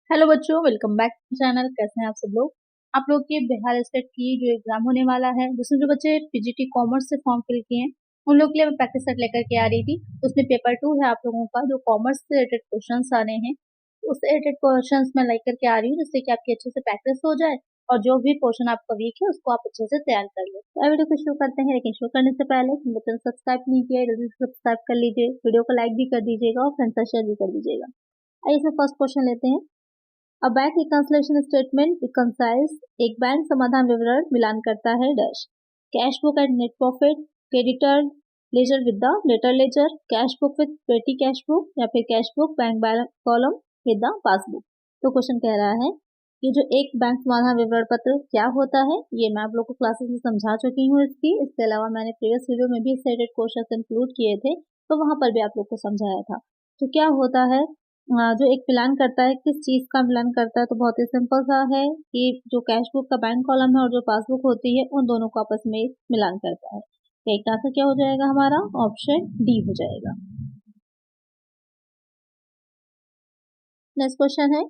Hello बच्चों, welcome back to channel. कैसे हैं आप सब लोग। आप लोग के बिहार स्टेट की जो एग्जाम होने वाला है, जिसमें जो बच्चे पीजीटी कॉमर्स से फॉर्म फिल किए हैं उन लोग के लिए मैं प्रैक्टिस सेट लेकर के आ रही थी। उसमें पेपर 2 है आप लोगों का, जो कॉमर्स से रिलेटेड क्वेश्चंस आने हैं उससे रिलेटेड क्वेश्चंस मैं लेकर के आ रही हूँ, जिससे कि आपकी अच्छे से प्रैक्टिस हो जाए और जो भी पोर्शन आपका वीक है उसको आप अच्छे से तैयार कर लो। तो वीडियो को शुरू करते हैं, लेकिन शुरू करने से पहले चैनल सब्सक्राइब नहीं किया, जल्दी से सब्सक्राइब कर लीजिए, वीडियो को लाइक भी कर दीजिएगा और फ्रेंड्स से शेयर भी कर दीजिएगा। आइए इसमें फर्स्ट क्वेश्चन लेते हैं। A bank reconciliation statement reconciles, एक बैंक समाधान विवरण मिलान करता है dash cash book and net profit, creditor ledger with the letter ledger, cash book with petty cash book या फिर cash book bank balance column with the passbook. तो question कह रहा है कि जो एक बैंक समाधान विवरण पत्र क्या होता है, ये मैं आप लोग को क्लासेस में समझा चुकी हूँ इसके अलावा मैंने प्रीवियस वीडियो में भी इससे रिलेटेड क्वेश्चन इंक्लूड किए थे, तो वहां पर भी आप लोग को समझाया था। तो क्या होता है, जो एक मिलान करता है, किस चीज का मिलान करता है, तो बहुत ही सिंपल सा है कि जो कैश बुक का बैंक कॉलम है और जो पासबुक होती है उन दोनों को आपस में मिलान करता है। तो एक आंसर क्या हो जाएगा हमारा, ऑप्शन डी हो जाएगा। नेक्स्ट क्वेश्चन है,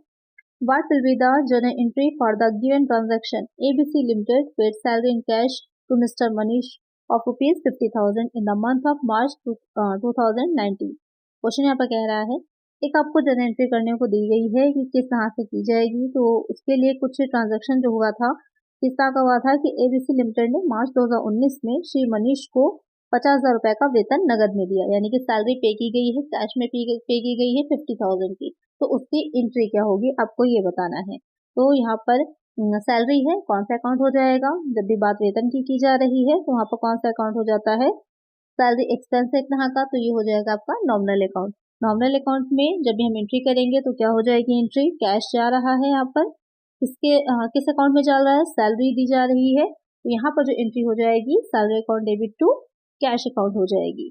what will be the journal entry for the given transaction ABC limited paid salary in cash to mister Manish of ₹50,000 in the month of March 2019। Question यहाँ पर कह रहा है, एक आपको जर्नल एंट्री करने को दी गई है कि किस तरह से की जाएगी। तो उसके लिए कुछ ट्रांजैक्शन जो हुआ था, किस तरह का हुआ था कि एबीसी लिमिटेड ने मार्च 2019 में श्री मनीष को 50,000 रुपए का वेतन नगद में दिया, यानी कि सैलरी पे की गई है, कैश में पे की गई है 50,000 की। तो उसकी एंट्री क्या होगी आपको ये बताना है। तो यहाँ पर सैलरी है, कौन सा अकाउंट हो जाएगा, जब भी बात वेतन की जा रही है तो वहाँ पर कौन सा अकाउंट हो जाता है, सैलरी एक्सपेंस है कहाँ का, तो ये हो जाएगा आपका नॉमिनल अकाउंट। नॉमिनल अकाउंट में जब भी हम एंट्री करेंगे तो क्या हो जाएगी एंट्री, कैश जा रहा है यहाँ पर, किस अकाउंट में चल रहा है, सैलरी दी जा रही है, तो यहाँ पर जो एंट्री हो जाएगी salary account debit to cash account हो जाएगी।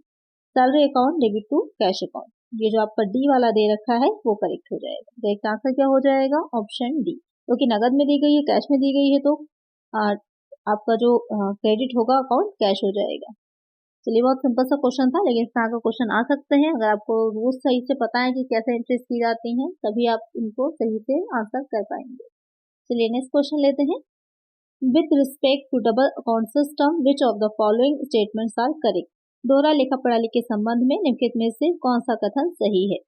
Salary account debit to cash account, ये जो आपका डी वाला दे रखा है वो करेक्ट हो जाएगा। तो एक आंसर क्या हो जाएगा, ऑप्शन डी, क्योंकि नगद में दी गई है, कैश में दी गई है, तो आपका जो क्रेडिट होगा अकाउंट कैश हो जाएगा। चलिए, बहुत सिंपल सा क्वेश्चन था, लेकिन इस तरह का क्वेश्चन आ सकते हैं। अगर आपको रूल्स सही से पता है कि कैसे एंट्रीज की जाती हैं, तभी आप इनको सही से आंसर कर पाएंगे। चलिए नेक्स्ट क्वेश्चन लेते हैं। With respect to double account system which of the following statements are correct, दोहरा लेखा प्रणाली के संबंध में निम्नलिखित में से कौन सा कथन सही है।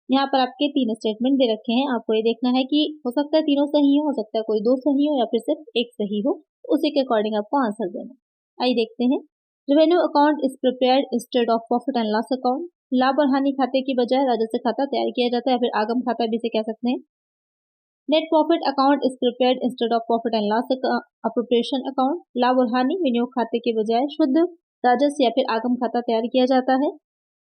यहाँ पर आपके 3 स्टेटमेंट दे रखे हैं, आपको ये देखना है कि हो सकता है तीनों सही हो सकता है कोई 2 सही हो या फिर सिर्फ एक सही हो, उसी के अकॉर्डिंग आपको आंसर देना। आइए देखते हैं। Revenue account is prepared instead of profit and loss account, लाभ और हानि खाते की बजाय राजस्व खाता तैयार किया जाता है, या फिर आगम खाता भी इसे कह सकते हैं। Net profit account is prepared instead of profit and loss appropriation account, लाभ और हानि विनियोग खाते के बजाय शुद्ध राजस्व या फिर आगम खाता तैयार किया जाता है।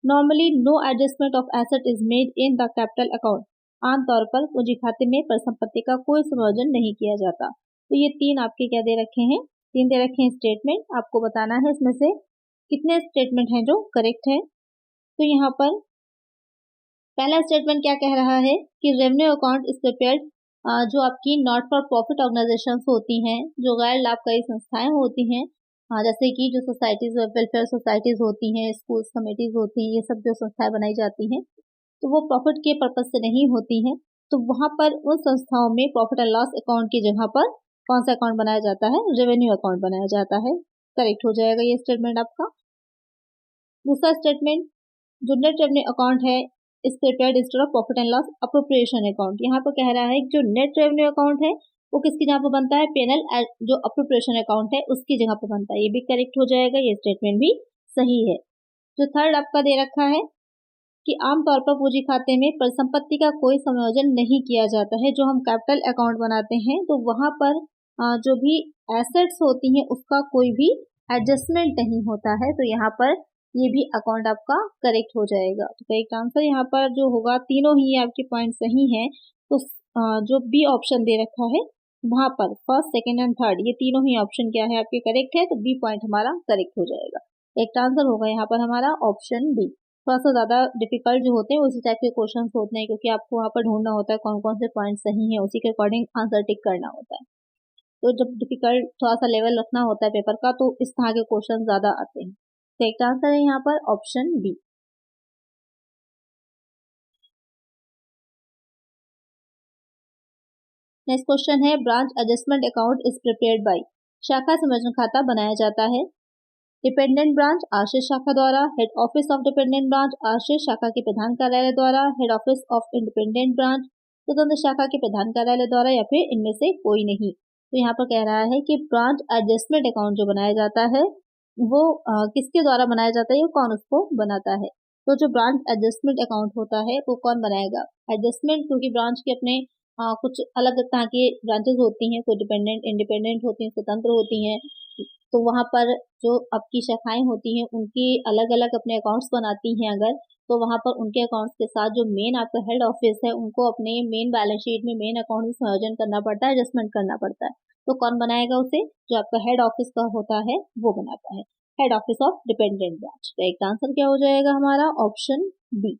Normally no adjustment of asset is made in the capital account, आमतौर पर पूंजी खाते में परिसंपत्ति का कोई समायोजन नहीं किया जाता। तो ये 3 आपके क्या दे रखे हैं, 3 दे रखे हैं स्टेटमेंट, आपको बताना है इसमें से कितने स्टेटमेंट हैं जो करेक्ट है। तो यहाँ पर पहला स्टेटमेंट क्या कह रहा है कि रेवेन्यू अकाउंट इज प्रिपेयर्ड, जो आपकी नॉट फॉर प्रॉफिट ऑर्गेनाइजेशन होती हैं, जो गैर लाभकारी संस्थाएं होती हैं, जैसे कि जो सोसाइटीज वेलफेयर सोसाइटीज होती हैं, स्कूल्स कमेटीज होती हैं, ये सब जो संस्थाएं बनाई जाती हैं तो वो प्रॉफिट के पर्पज से नहीं होती हैं। तो वहां पर उन संस्थाओं में प्रॉफिट एंड लॉस अकाउंट की जगह पर कौन सा अकाउंट बनाया जाता है, रेवेन्यू अकाउंट बनाया जाता है। करेक्ट हो जाएगा ये स्टेटमेंट आपका। दूसरा स्टेटमेंट, जो नेट रेवेन्यू अकाउंट है इस prepared instead of profit and loss appropriation account, यहाँ पर कह रहा है कि जो नेट रेवेन्यू अकाउंट है वो किसकी जगह पर बनता है, पेनल जो अप्रोप्रिएशन अकाउंट है उसकी जगह पर बनता है, ये भी करेक्ट हो जाएगा, ये स्टेटमेंट भी सही है। जो थर्ड आपका दे रखा है कि आमतौर पर पूंजी खाते में परिसंपत्ति का कोई समायोजन नहीं किया जाता है, जो हम कैपिटल अकाउंट बनाते हैं तो वहां पर जो भी एसेट्स होती हैं उसका कोई भी एडजस्टमेंट नहीं होता है, तो यहाँ पर ये भी अकाउंट आपका करेक्ट हो जाएगा। तो करेक्ट आंसर यहाँ पर जो होगा, तीनों ही आपके पॉइंट सही हैं, तो जो बी ऑप्शन दे रखा है वहां पर फर्स्ट सेकेंड एंड थर्ड ये तीनों ही ऑप्शन क्या है आपके करेक्ट है, तो बी पॉइंट हमारा करेक्ट हो जाएगा। करेक्ट आंसर होगा यहाँ पर हमारा ऑप्शन बी। थोड़ा सा ज्यादा डिफिकल्ट जो होते हैं उसी टाइप के क्वेश्चन होते हैं, क्योंकि आपको वहाँ पर ढूंढना होता है कौन कौन से पॉइंट सही है, उसी के अकॉर्डिंग आंसर टिक करना होता है। तो जब डिफिकल्ट थोड़ा सा लेवल रखना होता है पेपर का, तो इस तरह के क्वेश्चन ज्यादा आते हैं। करेक्ट आंसर है यहाँ पर ऑप्शन बी। नेक्स्ट क्वेश्चन है branch adjustment account is prepared by, शाखा संयोजन खाता बनाया जाता है। डिपेंडेंट ब्रांच आश्रित शाखा द्वारा, head office of dependent branch आश्रित शाखा के प्रधान कार्यालय द्वारा, head office of independent branch स्वतंत्र शाखा के प्रधान कार्यालय द्वारा, या फिर इनमें से कोई नहीं। तो यहाँ पर कह रहा है कि ब्रांच एडजस्टमेंट अकाउंट जो बनाया जाता है वो किसके द्वारा बनाया जाता है, कौन उसको बनाता है। तो जो ब्रांच एडजस्टमेंट अकाउंट होता है वो कौन बनाएगा, एडजस्टमेंट, क्योंकि ब्रांच के अपने कुछ अलग तरह की ब्रांचेस होती हैं, कोई डिपेंडेंट इंडिपेंडेंट होती हैं, स्वतंत्र होती हैं, तो वहाँ पर जो आपकी शाखाएं होती हैं उनकी अलग अलग अपने अकाउंट्स बनाती हैं अगर, तो वहाँ पर उनके अकाउंट्स के साथ जो मेन आपका हेड ऑफिस है उनको अपने मेन बैलेंस शीट में मेन अकाउंट में संयोजन करना पड़ता है, एडजस्टमेंट करना पड़ता है। तो कौन बनाएगा उसे, जो आपका हेड ऑफिस का होता है वो बनाता है, head office of dependent branch. तो एक आंसर क्या हो जाएगा हमारा, ऑप्शन बी।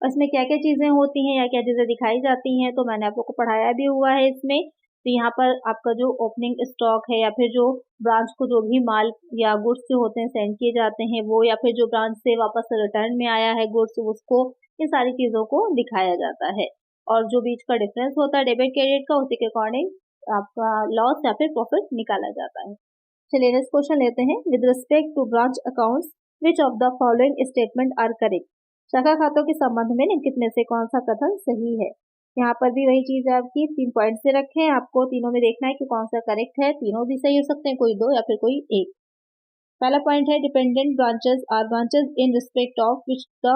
इसमें क्या क्या चीजें होती हैं या क्या चीजें दिखाई जाती हैं तो मैंने आप लोग को पढ़ाया भी हुआ है इसमें। तो यहाँ पर आपका जो ओपनिंग स्टॉक है या फिर जो ब्रांच को जो भी माल या गुड्स जो होते हैं सेंड किए जाते हैं वो, या फिर जो ब्रांच से वापस रिटर्न में आया है गुड्स उसको, इन सारी चीजों को दिखाया जाता है। और जो बीच का डिफरेंस होता है डेबिट क्रेडिट का, उसी के अकॉर्डिंग आपका लॉस या फिर प्रॉफिट निकाला जाता है। चलिए नेक्स्ट क्वेश्चन लेते हैं। With respect to branch accounts which of the following statement are correct, शाखा खातों के संबंध में निम्नलिखित में से कौन सा कथन सही है। यहाँ पर भी वही चीज है आपकी, 3 पॉइंट से रखे हैं, आपको तीनों में देखना है कि कौन सा करेक्ट है। तीनों भी सही हो सकते हैं, कोई 2 या फिर कोई 1। पहला पॉइंट है dependent branches are branches in respect of which the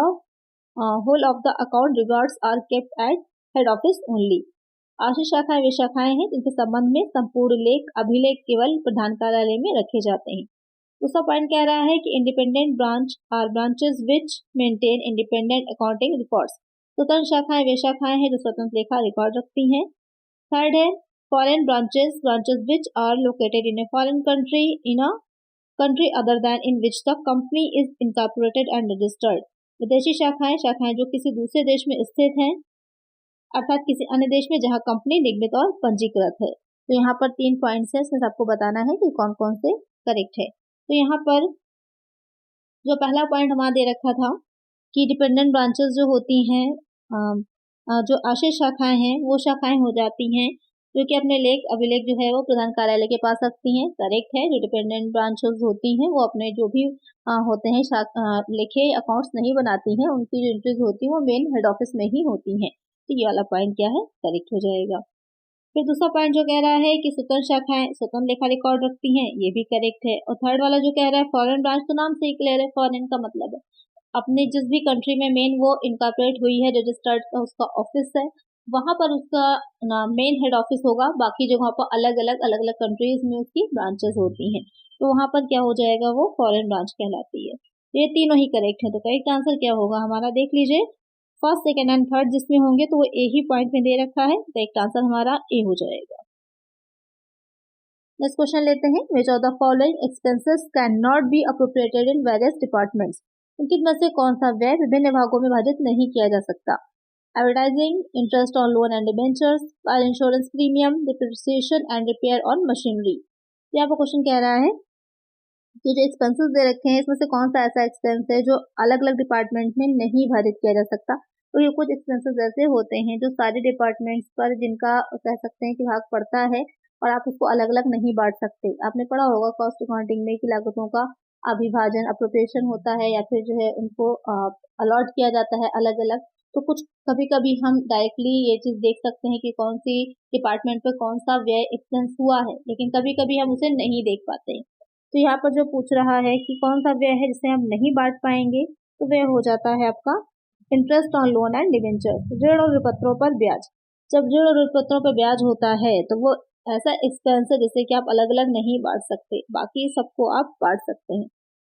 whole of the account records are kept at head office only. आश्रित शाखाएं वे शाखाएं हैं जिनके संबंध में संपूर्ण लेख अभिलेख केवल प्रधान कार्यालय में रखे जाते हैं। दूसरा पॉइंट कह रहा है कि independent branch are branches which maintain independent accounting records, स्वतंत्र शाखाएं वे शाखाएं हैं जो स्वतंत्र लेखा रिकॉर्ड रखती हैं। थर्ड है foreign branches branches which are located in a foreign country in a country other than in which the company is incorporated and registered, विदेशी शाखाएं शाखाएं जो किसी दूसरे देश में स्थित हैं अर्थात किसी अन्य देश में जहां कंपनी निगमित और पंजीकृत है। तो यहाँ पर 3 पॉइंट्स है, इसमें आपको बताना है कि कौन कौन से करेक्ट है। तो यहाँ पर जो पहला पॉइंट हमारा दे रखा था कि डिपेंडेंट ब्रांचेस जो होती हैं जो आश्रित शाखाएं हैं वो शाखाएं हो जाती हैं जो कि अपने लेख अभिलेख जो है वो प्रधान कार्यालय के पास रखती हैं, करेक्ट है। जो डिपेंडेंट ब्रांचेस होती हैं वो अपने जो भी होते हैं लेखे अकाउंट्स नहीं बनाती हैं, उनकी जो एंट्रीज होती हैं वो मेन हेड ऑफिस में ही होती हैं। तो ये वाला पॉइंट क्या है, करेक्ट हो जाएगा। फिर दूसरा पॉइंट जो कह रहा है कि स्वतंत्र शाखाएं स्वतंत्र लेखा रिकॉर्ड रखती हैं, ये भी करेक्ट है। और थर्ड वाला जो कह रहा है फॉरेन ब्रांच, तो नाम से ही क्लियर है, फॉरेन का मतलब है अपने जिस भी कंट्री में मेन वो इनकॉर्पोरेट हुई है, रजिस्टर्ड उसका ऑफिस है, वहां पर उसका मेन हेड ऑफिस होगा। बाकी जगहों पर अलग अलग कंट्रीज में उसकी ब्रांचेस होती हैं, तो वहां पर क्या हो जाएगा, वो फॉरेन ब्रांच कहलाती है। ये तीनों ही करेक्ट है। तो करेक्ट आंसर क्या होगा हमारा, देख लीजिए फर्स्ट सेकेंड एंड थर्ड जिसमें होंगे तो वो ए ही पॉइंट में दे रखा है, तो एक आंसर हमारा ए हो जाएगा। नेक्स्ट क्वेश्चन लेते हैं। विच of the following expenses can not B appropriated in various departments, उनके में से कौन सा व्यय विभिन्न विभागों में विभाजित नहीं किया जा सकता। Advertising, interest on loan and debentures, fire insurance premium, depreciation and repair on machinery. यहाँ पर क्वेश्चन कह रहा है कि जो एक्सपेंसेस दे रखे हैं इसमें से कौन सा ऐसा एक्सपेंस है जो अलग अलग डिपार्टमेंट में नहीं भारित किया जा सकता। तो ये कुछ एक्सपेंसेस ऐसे होते हैं जो सारे डिपार्टमेंट्स पर जिनका कह सकते हैं कि भाग पड़ता है और आप उसको अलग अलग नहीं बांट सकते। आपने पढ़ा होगा कॉस्ट अकाउंटिंग में कि लागतों का अभिभाजन अप्रोप्रिएशन होता है या फिर जो है उनको अलॉट किया जाता है अलग अलग। तो कुछ कभी कभी हम डायरेक्टली ये चीज देख सकते हैं कि कौन सी डिपार्टमेंट पर कौन सा व्यय एक्सपेंस हुआ है, लेकिन कभी कभी हम उसे नहीं देख पाते। तो यहाँ पर जो पूछ रहा है कि कौन सा व्यय है जिसे हम नहीं बांट पाएंगे, तो वह हो जाता है आपका interest on loan and debentures, ऋण और विपत्रों पर ब्याज। जब ऋण और विपत्रों पर ब्याज होता है तो वो ऐसा एक्सपेंस है जिसे कि आप अलग अलग नहीं बांट सकते, बाकी सबको आप बांट सकते हैं।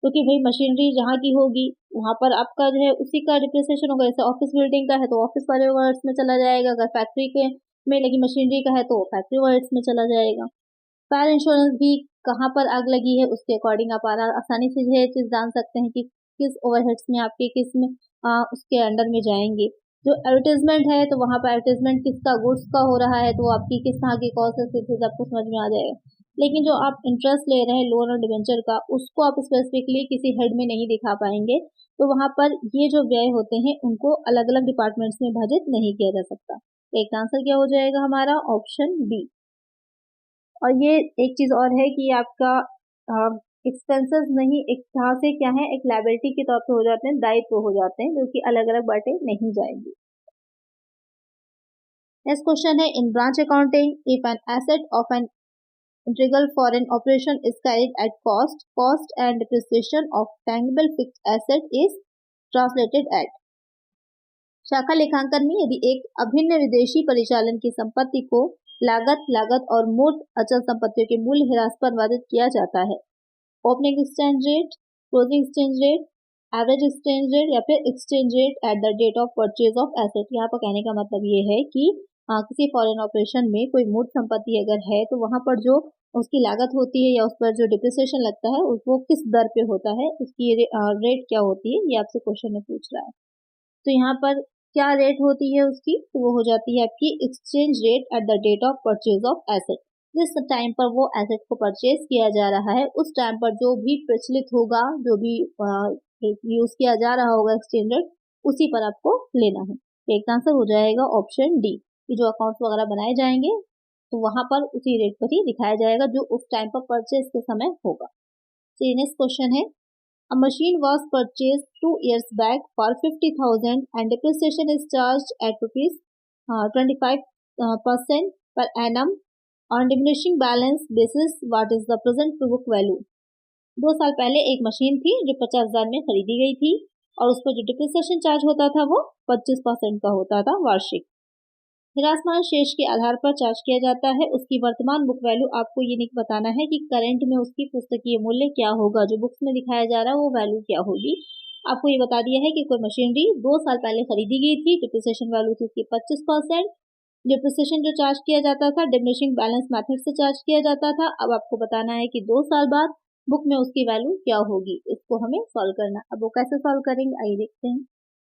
क्योंकि भाई मशीनरी जहाँ की होगी वहां पर आपका जो है उसी का डिप्रिसिएशन होगा। जैसे ऑफिस बिल्डिंग का है तो ऑफिस वाले वर्ड्स में चला जाएगा, अगर फैक्ट्री के में लगी मशीनरी का है तो फैक्ट्री वर्ड्स में चला जाएगा। फायर इंश्योरेंस भी कहाँ पर आग लगी है उसके अकॉर्डिंग आप आसानी से ये चीज जान सकते हैं कि किस ओवरहेड्स में आपके किस में उसके अंडर में जाएंगे। जो एडवर्टाइजमेंट है तो वहां पर एडवर्टाइजमेंट किसका गुड्स का हो रहा है तो आपकी किस तरह की कॉस्ट है आपको समझ में आ जाएगा। लेकिन जो आप इंटरेस्ट ले रहे हैं लोन और डिवेंचर का, उसको आप स्पेसिफिकली किसी हेड में नहीं दिखा पाएंगे, तो वहां पर ये जो व्यय होते हैं उनको अलग अलग डिपार्टमेंट्स में विभाजित नहीं किया जा सकता। एक आंसर क्या हो जाएगा हमारा? Option B. और ये एक चीज और है कि आपका एक्सपेंसेस नहीं, एक तरह से क्या है, एक लायबिलिटी के तौर पे हो जाते हैं, दायित्व हो जाते हैं, जो कि अलग अलग बांटे नहीं जाएंगे। नेक्स्ट क्वेश्चन है, in branch accounting if an asset of an integral for an operation is carried at cost and depreciation of tangible fixed asset is translated at। शाखा लेखांकन में यदि एक अभिन्न विदेशी परिचालन की संपत्ति को लागत और मूर्त अचल संपत्तियों के मूल्य ह्रास पर अनुवादित किया जाता है, opening exchange rate, closing exchange rate, average exchange rate या फिर exchange rate at the date of purchase of asset. यहाँ पर कहने का मतलब ये है कि किसी फॉरेन ऑपरेशन में कोई मूर्त संपत्ति अगर है तो वहां पर जो उसकी लागत होती है या उस पर जो डिप्रिसिएशन लगता है वो किस दर पे होता है, उसकी रेट क्या होती है, ये आपसे क्वेश्चन में पूछ रहा है। तो यहाँ पर क्या रेट होती है उसकी? तो वो हो जाती है आपकी exchange rate at the date of purchase of asset. जिस टाइम पर वो एसेट को परचेज किया जा रहा है उस टाइम पर जो भी प्रचलित होगा, जो भी यूज किया जा रहा होगा एक्सचेंज रेट, उसी पर आपको लेना है। एक आंसर हो जाएगा ऑप्शन डी, कि जो अकाउंट्स वगैरह बनाए जाएंगे तो वहां पर उसी रेट पर ही दिखाया जाएगा जो उस टाइम पर परचेज के समय होगा। तो नेक्स्ट क्वेश्चन है, a machine was purchased 2 years back for 50,000 and depreciation is charged at rupees 25% per annum on diminishing balance basis. What is the present book value? 2 साल पहले एक मशीन थी जो 50,000 में खरीदी गई थी और उस पर जो डिप्रिसिएशन चार्ज होता था वो 25% का होता था वार्षिक। ह्रासमान शेष के आधार पर चार्ज किया जाता है। उसकी वर्तमान बुक वैल्यू आपको ये नहीं बताना है कि करंट में उसकी पुस्तकीय मूल्य क्या होगा, जो बुक्स में दिखाया जा रहा है वो वैल्यू क्या होगी। आपको ये बता दिया है कि कोई मशीनरी 2 साल पहले खरीदी गई थी, डिप्रिसिएशन वैल्यू थी उसकी 25%। डिप्रिसिएशन जो चार्ज किया जाता था डिमिनिशिंग बैलेंस मेथड से चार्ज किया जाता था। अब आपको बताना है कि 2 साल बाद बुक में उसकी वैल्यू क्या होगी, इसको हमें सॉल्व करना। अब वो कैसे सॉल्व करेंगे आइए देखते हैं।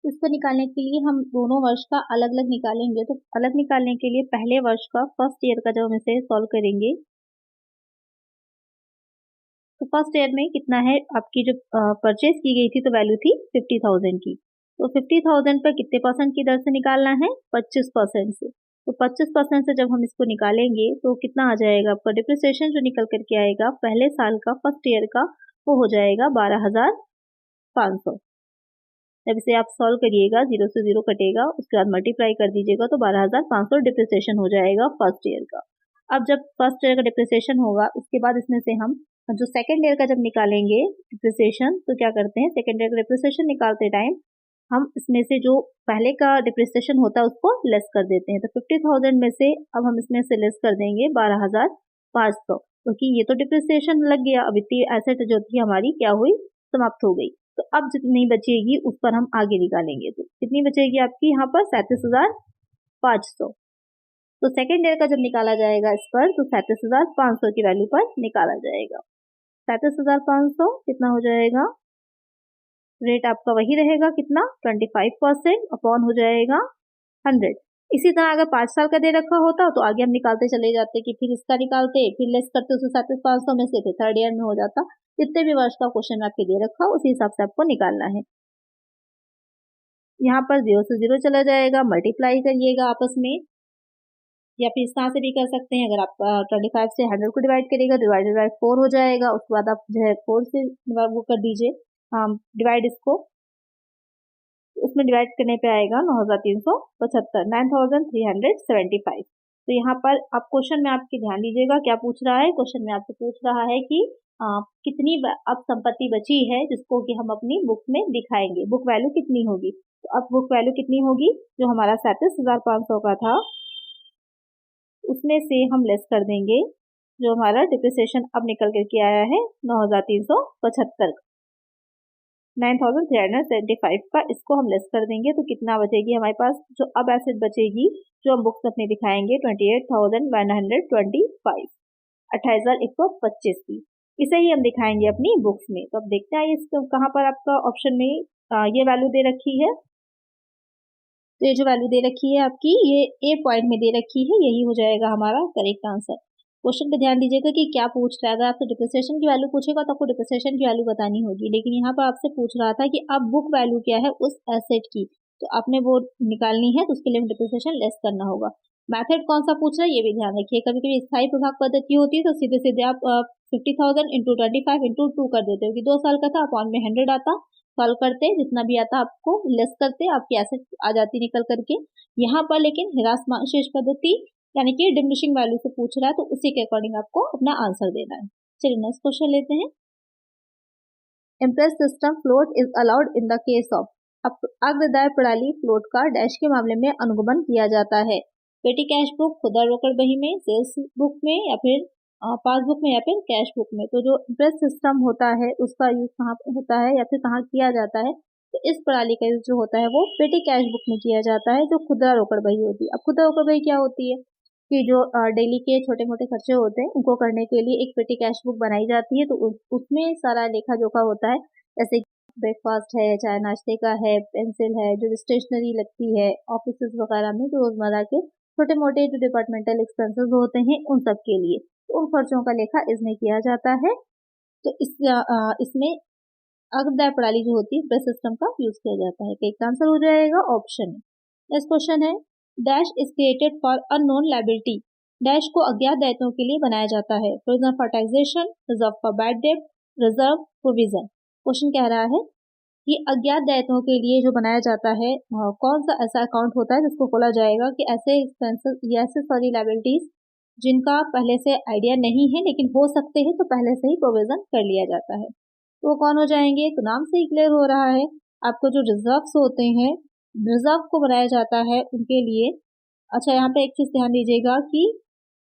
इसको निकालने के लिए हम दोनों वर्ष का अलग अलग निकालेंगे। तो अलग निकालने के लिए पहले वर्ष का, फर्स्ट ईयर का जब हम इसे सॉल्व करेंगे तो फर्स्ट ईयर में कितना है, आपकी जो परचेज की गई थी तो वैल्यू थी 50,000 की। तो 50,000 पर कितने परसेंट की दर से निकालना है? 25% से। तो 25% से जब हम इसको निकालेंगे तो कितना आ जाएगा आपका डिप्रिसिएशन जो निकल करके आएगा पहले साल का, फर्स्ट ईयर का, वो हो जाएगा 12,500। जब इसे आप सॉल्व करिएगा, 0 से 0 कटेगा, उसके बाद मल्टीप्लाई कर दीजिएगा तो 12,500 डिप्रिसिएशन हो जाएगा फर्स्ट ईयर का। अब जब फर्स्ट ईयर का डिप्रिसिएशन होगा उसके बाद इसमें से हम जो सेकंड ईयर का जब निकालेंगे डिप्रिसिएशन, तो क्या करते हैं, सेकंड ईयर का डिप्रिसिएशन निकालते टाइम हम इसमें से जो पहले का डिप्रिसिएशन होता है उसको लेस कर देते हैं। तो 50,000 में से अब हम इसमें से लेस कर देंगे 12,500, क्योंकि ये तो डिप्रिसिएशन लग गया। अब इतनी एसेट जो थी हमारी क्या हुई, समाप्त हो गई। तो अब जितनी बचेगी उस पर हम आगे निकालेंगे। तो कितनी बचेगी आपकी यहाँ पर 37,500। तो सेकेंड ईयर का जब निकाला जाएगा इस पर तो 37,500 की वैल्यू पर निकाला जाएगा। 37,500 कितना हो जाएगा, रेट आपका वही रहेगा कितना, 25% अपॉन हो जाएगा 100। इसी तरह अगर 5 साल का दे रखा होता तो आगे हम निकालते चले जाते कि फिर इसका निकालते, फिर लेस करते उससे 37,500 में से, फिर थर्ड ईयर में हो जाता। जितने भी वर्ष का क्वेश्चन आपके दे रखा उसी हिसाब से आपको निकालना है। यहाँ पर 0 से 0 चला जाएगा, मल्टीप्लाई करिएगा आपस में, या फिर इस तरह से भी कर सकते हैं। अगर आप 25 से 100 को डिवाइड करिएगा, डिवाइडेड बाय 4 हो जाएगा। उसके बाद आप जो है 4 से वो कर दीजिए डिवाइड इसको, उसमें डिवाइड करने पे आएगा 9,375, 9,375। तो यहाँ पर आप क्वेश्चन में आपके ध्यान दीजिएगा क्या पूछ रहा है। क्वेश्चन में आपसे पूछ रहा है कि कितनी अब संपत्ति बची है जिसको कि हम अपनी बुक में दिखाएंगे, बुक वैल्यू कितनी होगी। तो अब बुक वैल्यू कितनी होगी, जो हमारा 37,500 का था उसमें से हम लेस कर देंगे जो हमारा डिप्रिसिएशन अब निकल करके आया है 9,375, 9,375 का, इसको हम लेस कर देंगे तो कितना बचेगी हमारे पास, जो अब एसेट बचेगी जो हम बुक्स अपने दिखाएंगे 28,125, 28,125 की। इसे ही हम दिखाएंगे अपनी बुक्स में। तो अब देखते हैं इसको कहाँ पर आपका ऑप्शन में ये वैल्यू दे रखी है। तो ये जो वैल्यू दे रखी है आपकी, ये ए पॉइंट में दे रखी है, यही हो जाएगा हमारा करेक्ट आंसर। क्वेश्चन पे ध्यान दीजिएगा कि क्या पूछ रहा है। अगर आपसे डिप्रिसिएशन की वैल्यू पूछेगा तो आपको डिप्रिसिएशन की वैल्यू बतानी होगी, लेकिन यहाँ पर आपसे पूछ रहा था कि अब बुक वैल्यू क्या है उस एसेट की, तो आपने वो निकालनी है, तो उसके लिए डिप्रिसिएशन लेस करना होगा। मेथड कौन सा पूछ रहा है ये भी ध्यान रखिए। कभी कभी स्थायी प्रभाग पद्धति होती है तो सीधे सीधे आप 50,000 इंटू 25 इंटू 2 कर देते हो कि 2 साल का था, अपॉन में 100 आता, सॉल्व करते जितना भी आता आपको लेस करते, आपकी एसेट आ जाती निकल करके। यहाँ पर लेकिन ह्रासमान पद्धति यानी कि डिमिनिशिंग वैल्यू से पूछ रहा है, तो उसी के अकॉर्डिंग आपको अपना आंसर देना है। चलिए नेक्स्ट क्वेश्चन लेते हैं। Imprest system float is allowed in the case of. अग्रदाय प्रणाली फ्लोट का डैश के मामले में अनुगमन किया जाता है। पेटी कैश बुक, खुदरा रोकड़ बही में, सेल्स बुक में, या फिर पासबुक में, या फिर कैश बुक में। तो जो इम्प्रेस सिस्टम होता है उसका यूज कहाँ होता है या फिर कहाँ किया जाता है, तो इस प्रणाली का यूज जो होता है वो पेटी कैश बुक में किया जाता है, जो खुदरा रोकड़ बही होती है। अब खुदरा रोकड़ बही क्या होती है कि जो डेली के छोटे मोटे खर्चे होते हैं उनको करने के लिए एक पेटी कैश बुक बनाई जाती है, तो उसमें सारा लेखा जोखा होता है, जैसे ब्रेकफास्ट है, चाय नाश्ते का है, पेंसिल है, जो स्टेशनरी लगती है ऑफिस वगैरह में, जो रोजमर्रा के छोटे मोटे जो डिपार्टमेंटल एक्सपेंसेस होते हैं उन सब के लिए, तो उन खर्चों का लेखा इसमें किया जाता है। तो इसमें अग्रदाय प्रणाली जो होती है सिस्टम का यूज किया जाता है। तो एक आंसर हो जाएगा ऑप्शन। नेक्स्ट क्वेश्चन है, dash is created for unknown liability. Dash को अज्ञात दायित्वों के लिए बनाया जाता है। Provision for taxation, reserve for bad debt, reserve provision. Question कह रहा है कि अज्ञात दायित्वों के लिए जो बनाया जाता है कौन सा ऐसा अकाउंट होता है जिसको खोला जाएगा कि ऐसे एक्सपेंसेस या ऐसे सॉरी लायबिलिटीज जिनका पहले से आइडिया नहीं है लेकिन हो सकते हैं, तो पहले से ही प्रोविजन कर लिया जाता है। तो वो कौन हो जाएंगे, तो नाम से ही क्लियर हो रहा है आपको, जो रिजर्व्स होते हैं, रिजर्व को बनाया जाता है उनके लिए। अच्छा यहाँ पे एक चीज ध्यान दीजिएगा कि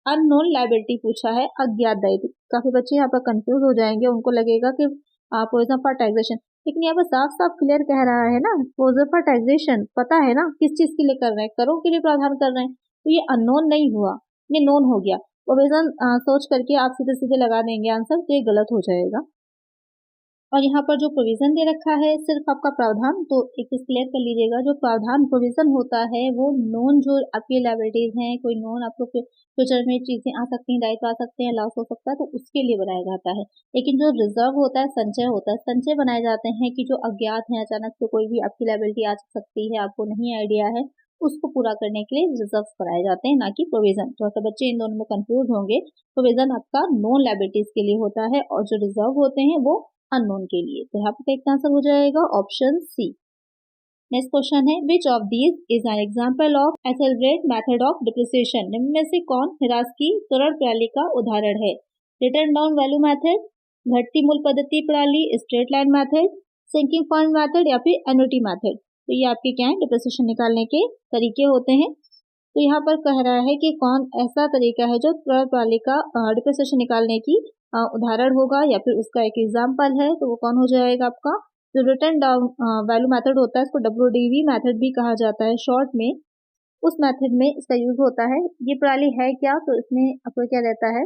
अननोन लायबिलिटी पूछा है, अज्ञात दायित्व। काफी बच्चे यहाँ पर कंफ्यूज हो जाएंगे, उनको लगेगा कि प्रोविजन फॉर टैक्सेशन, लेकिन यहाँ पर साफ साफ क्लियर कह रहा है ना, प्रोविजन फॉर टैक्सेशन पता है ना किस चीज के लिए कर रहे हैं, करों के लिए प्रावधान कर रहे हैं, तो ये अननोन नहीं हुआ, ये नोन हो गया। प्रोविजन सोच करके आप सीधे सीधे लगा देंगे आंसर, तो ये गलत हो जाएगा। और यहाँ पर जो प्रोविजन दे रखा है सिर्फ आपका प्रावधान, तो एक चीज क्लियर कर लीजिएगा, जो प्रावधान प्रोविजन होता है वो नोन जो आपकी लायबिलिटीज हैं, कोई नोन आपको फ्यूचर में चीजें आ सकती हैं, दायित्व आ सकते हैं, लॉस हो सकता है, तो उसके लिए बनाया जाता है। लेकिन जो रिजर्व होता है, संचय होता है, संचय बनाए जाते हैं कि जो अज्ञात है, अचानक से कोई भी आपकी लायबिलिटी आ सकती है, आपको नहीं आइडिया है, उसको पूरा करने के लिए रिजर्व बनाए जाते हैं, ना कि प्रोविजन। तो अगर बच्चे इन दोनों में कंफ्यूज होंगे, प्रोविजन आपका नॉन लायबिलिटीज के लिए होता है और जो रिजर्व होते हैं वो अननोन के लिए। तो यहाँ पे एक आंसर हो जाएगा ऑप्शन सी। नेक्स्ट क्वेश्चन है, which of these is an example of accelerate method of depreciation. निम्न में से कौन ह्रास की त्वरण प्रणाली का उदाहरण है। रिटर्न डाउन वैल्यू मेथड, घटती मूल पद्धति प्रणाली, straight line method, sinking fund method, या फिर एन्युटी मेथड। तो ये आपके क्या है, डिप्रिसिएशन निकालने के तरीके होते हैं। तो यहाँ पर कह रहा है कि कौन ऐसा तरीका है जो त्वरण प्रणाली का डिप्रिसिएशन निकालने की उदाहरण होगा या फिर उसका एक एग्जाम्पल है, तो वो कौन हो जाएगा आपका, जो रिटर्न डाउन वैल्यू मेथड होता है, इसको WDV मेथड भी कहा जाता है शॉर्ट में। उस मेथड में इसका यूज होता है। ये प्रणाली है क्या, तो इसमें आपको क्या रहता है,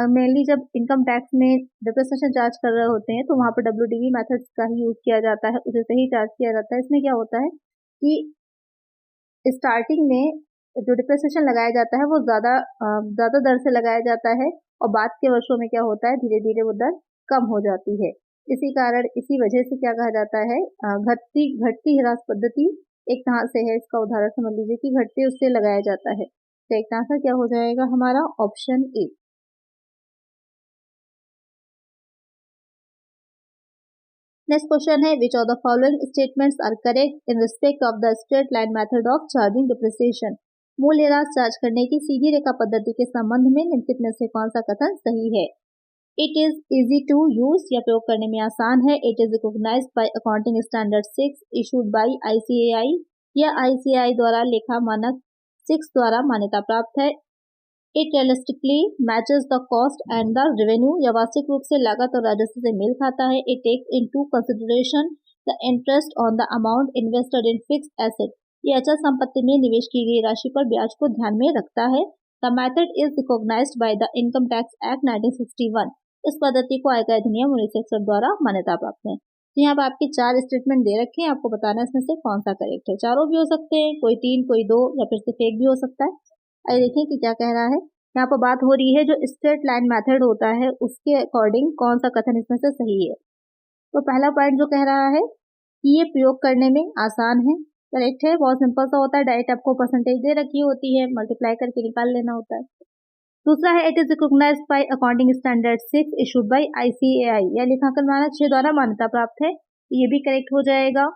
मेनली जब इनकम टैक्स में डिप्रिसिएशन चार्ज कर रहे होते हैं तो वहाँ पर WDV मेथड का ही यूज किया जाता है, उसे से ही चार्ज किया जाता है। इसमें क्या होता है कि स्टार्टिंग में जो डिप्रिसिएशन लगाया जाता है वो ज्यादा दर से लगाया जाता है, और बाद के वर्षों में क्या होता है, धीरे धीरे वो दर कम हो जाती है। इसी वजह से क्या कहा जाता है, घटती ह्रास पद्धति एक तरह से है, इसका उदाहरण समझ लीजिए कि घटते उससे लगाया जाता है। तो एक आंसर क्या हो जाएगा हमारा, ऑप्शन ए। नेक्स्ट क्वेश्चन है, which of the following statements are correct in respect of the straight line method of charging depreciation. मूल ह्रास चार्ज करने की सीधी रेखा पद्धति के संबंध में निम्नलिखित में से कौन सा कथन सही है। It is easy to use, या प्रयोग करने में आसान है। It is recognised by accounting standard 6 issued by ICAI, या ICAI द्वारा लेखा मानक 6 द्वारा मान्यता प्राप्त है। It realistically matches the cost and the revenue, या वास्तविक रूप से लागत और राजस्व से मेल खाता है। It takes into consideration the interest on the amount invested in fixed asset, ये अचल संपत्ति में निवेश की गई राशि पर ब्याज को ध्यान में रखता है। The method is recognised by the income tax act 1961, इस पद्धति को आयकर अधिनियम 1961 द्वारा मान्यता प्राप्त है। तो यहाँ पर आपके 4 स्टेटमेंट दे रखे हैं, आपको बताना है इसमें से कौन सा करेक्ट है। चारों भी हो सकते हैं, कोई 3, कोई 2, या फिर सिर्फ एक भी हो सकता है। आइए देखें कि क्या कह रहा है। यहाँ पर बात हो रही है जो स्ट्रेट लाइन मेथड होता है उसके अकॉर्डिंग कौन सा कथन इसमें से सही है। तो पहला पॉइंट जो कह रहा है कि ये प्रयोग करने में आसान है, करेक्ट है, बहुत सिंपल सा होता है, डायरेक्ट आपको परसेंटेज दे रखी होती है, मल्टीप्लाई करके निकाल लेना होता है। दूसरा है it is recognised by accounting standard 6 issued by ICAI, यह लेखांकन मानक 6 द्वारा मान्यता प्राप्त है, ये भी करेक्ट हो जाएगा।